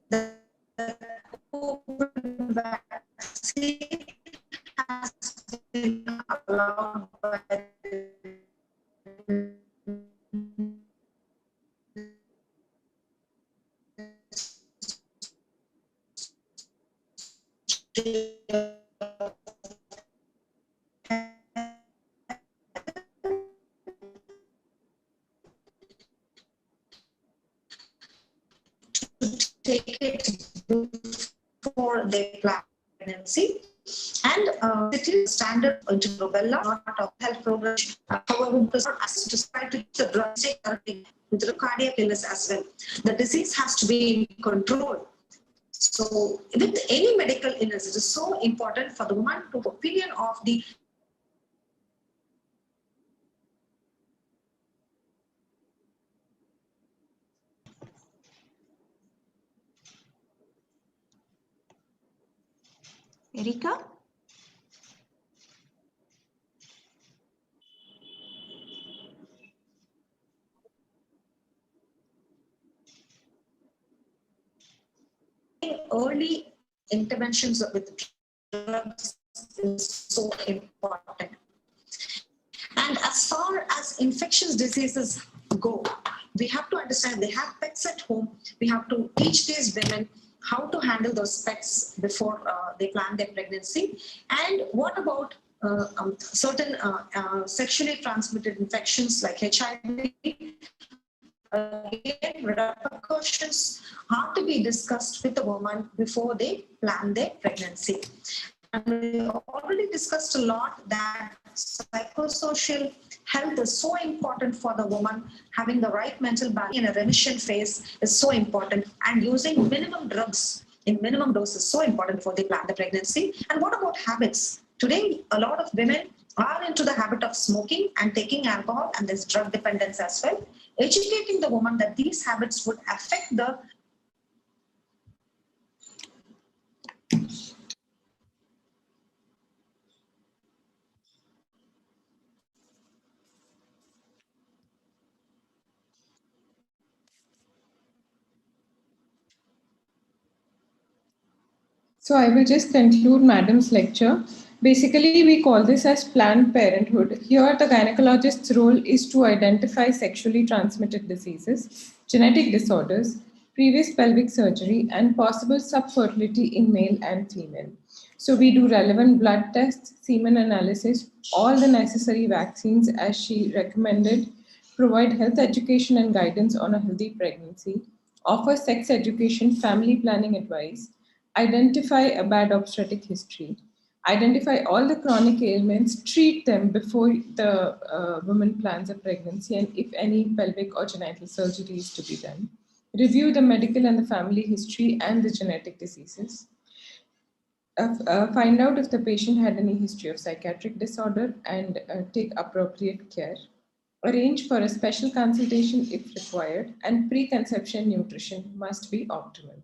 that the COVID vaccine has been allowed by take it before they plan pregnancy. And it is standard into rubella, not a health program. However, because not access to try to the drug into the cardiac illness as well. The disease has to be controlled. So with any medical illness, it is so important for the woman to opinion of the Erika? early interventions with drugs is so important. And as far as infectious diseases go, we have to understand they have pets at home. We have to teach these women how to handle those pets before they plan their pregnancy. And what about certain sexually transmitted infections like HIV? Again, repercussions have to be discussed with the woman before they plan their pregnancy. And we already discussed a lot that psychosocial health is so important for the woman. Having the right mental balance in a remission phase is so important, and using minimum drugs in minimum doses is so important before they plan the pregnancy. And what about habits? Today, a lot of women are into the habit of smoking and taking alcohol, and there's drug dependence as well. Educating the woman that these habits would affect the So I will just conclude Madam's lecture. Basically, we call this as Planned Parenthood. Here, the gynecologist's role is to identify sexually transmitted diseases, genetic disorders, previous pelvic surgery, and possible subfertility in male and female. So we do relevant blood tests, semen analysis, all the necessary vaccines as she recommended, provide health education and guidance on a healthy pregnancy, offer sex education, family planning advice, identify a bad obstetric history, identify all the chronic ailments, treat them before the woman plans a pregnancy, and if any pelvic or genital surgery is to be done, review the medical and the family history and the genetic diseases, find out if the patient had any history of psychiatric disorder and take appropriate care, arrange for a special consultation if required, and preconception nutrition must be optimal.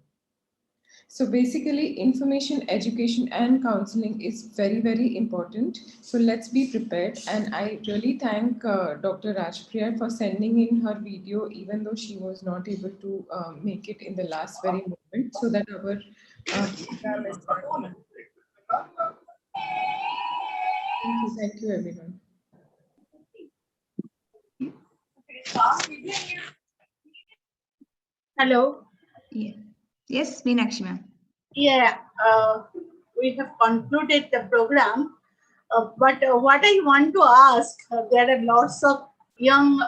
So basically, information, education, and counseling is very, very important. So let's be prepared. And I really thank Dr. Rajpriya for sending in her video, even though she was not able to make it in the last very moment, so that our program is not. Thank you, everyone. Hello. Yeah. Yes, Meenakshi ma'am. Yeah, we have concluded the program. But what I want to ask, there are lots of young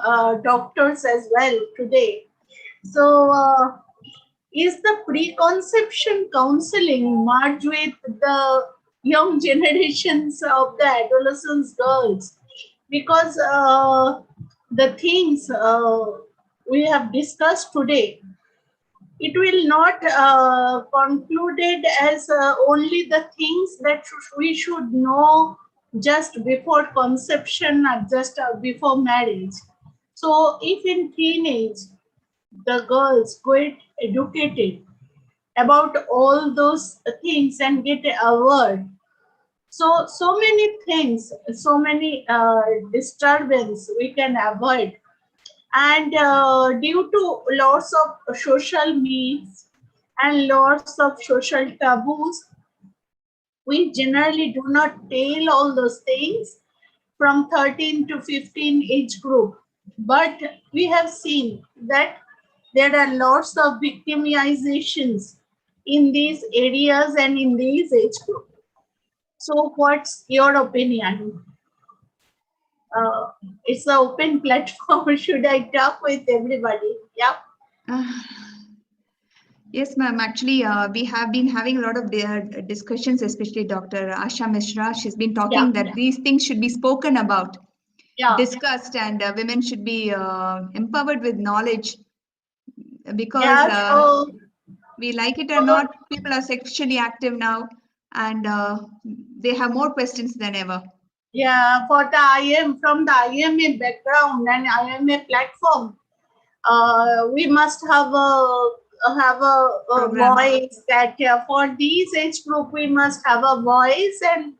doctors as well today. So, is the preconception counseling merged with the young generations of the adolescents girls? Because the things we have discussed today, it will not concluded as only the things that we should know just before conception or just before marriage. So if in teenage the girls get educated about all those things and get aware, so many things, so many disturbance we can avoid. And due to lots of social myths and lots of social taboos, we generally do not tell all those things from 13 to 15 age group. But we have seen that there are lots of victimizations in these areas and in these age group. So what's your opinion? It's an open platform. Should I talk with everybody? Yeah. Yes, ma'am. Actually, we have been having a lot of discussions, especially Dr. Asha Mishra. She's been talking that these things should be spoken about, discussed, and women should be empowered with knowledge, because we like it or not, people are sexually active now, and they have more questions than ever. Yeah, for the IM, from the IMA background and IMA platform, we must have a voice that for these age group we must have a voice and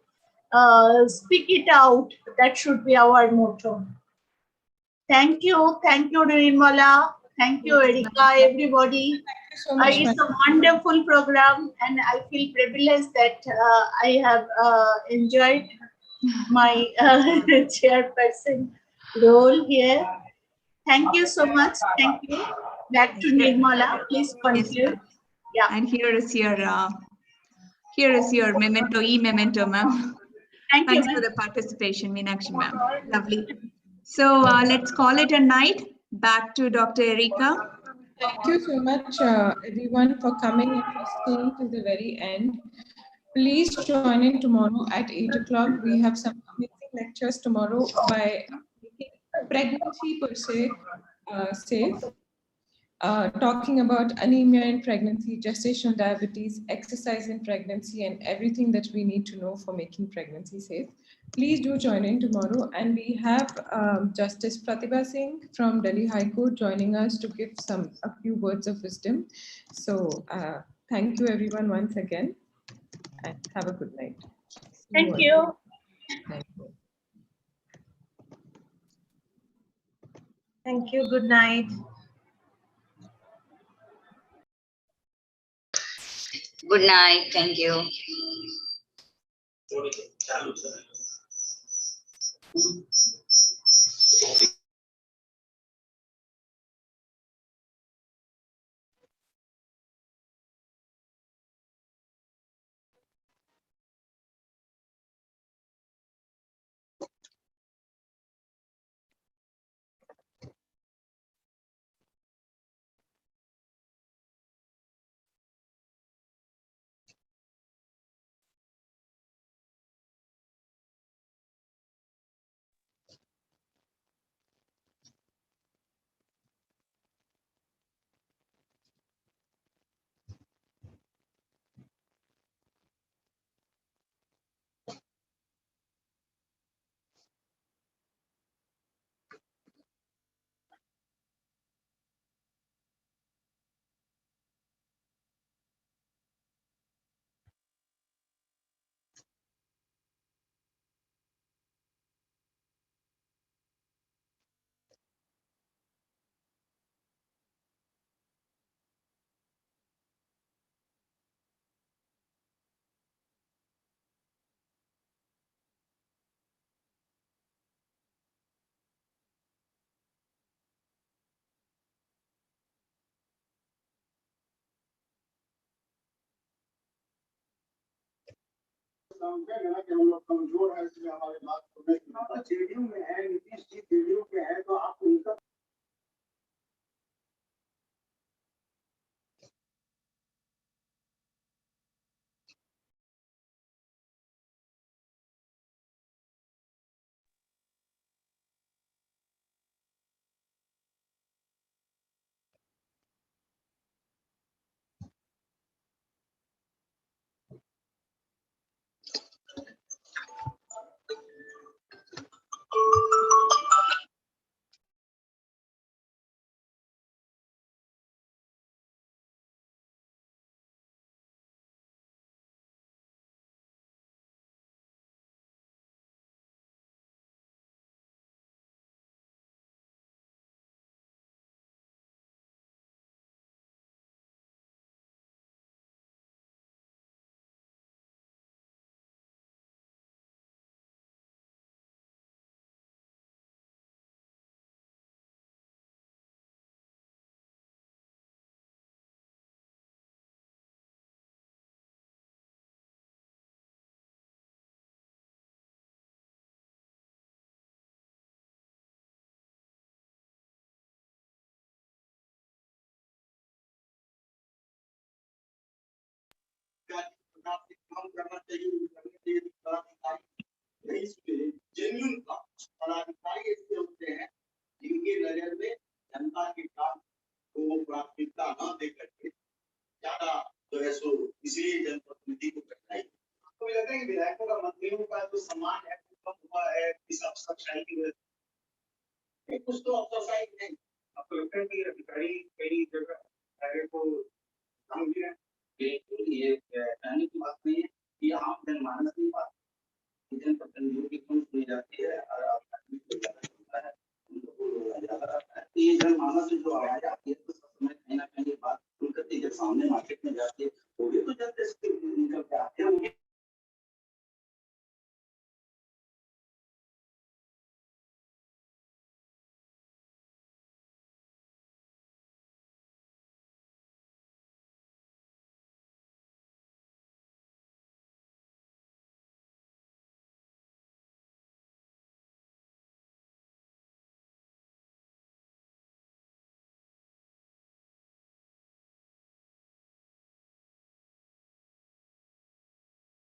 speak it out. That should be our motto. Thank you, Nirmala. Thank you, Erika, everybody. Thank you so much. It's a wonderful program, and I feel privileged that I have enjoyed my chairperson role here. Thank you so much. Thank you. Back to Nirmala. Please conclude. Yeah. And here is your memento, memento, ma'am. Thank you. Thanks for the participation, Meenakshi, ma'am. Lovely. So let's call it a night. Back to Dr. Erika. Thank you so much, everyone, for coming and for staying till the very end. Please join in tomorrow at 8 o'clock. We have some amazing lectures tomorrow by making pregnancy per se safe. Talking about anemia in pregnancy, gestational diabetes, exercise in pregnancy, and everything that we need to know for making pregnancy safe. Please do join in tomorrow. And we have Justice Pratibha Singh from Delhi High Court joining us to give a few words of wisdom. So thank you everyone once again, and have a good night. Thank you. Thank you. Thank you. Good night. Good night. Thank you. कमजोर है इसलिए हमारी बात को JDU में है, Nitish ji JDU के हैं, तो आप उनका प्रकार से काम करना चाहिए जेन्युइन पदाधिकारी ऐसे होते हैं जिनके नजर में जनता के काम को प्राथमिकता न दे करके ज्यादा जो है सो इसलिए जनप्रतिनिधि को कठिनाई। आपको भी लगता है कि विधायकों का मंत्रियों का जो सम्मान है वो कम हुआ है इस अफसरशाही की वजह से? कुछ तो अफसरशाही नहीं। आपको लगता है कि अधिकारी कई जगह को समझे बिल्कुल ये कहने की बात नहीं है, ये आम जनमानस की बात जनप्रतिनिधियों की कौन सुनी जाती है और ये जनमानस जो आवाज आती है तो समय कहीं ना कहीं बात उनके सामने मार्केट में जाती है वो भी तो जनता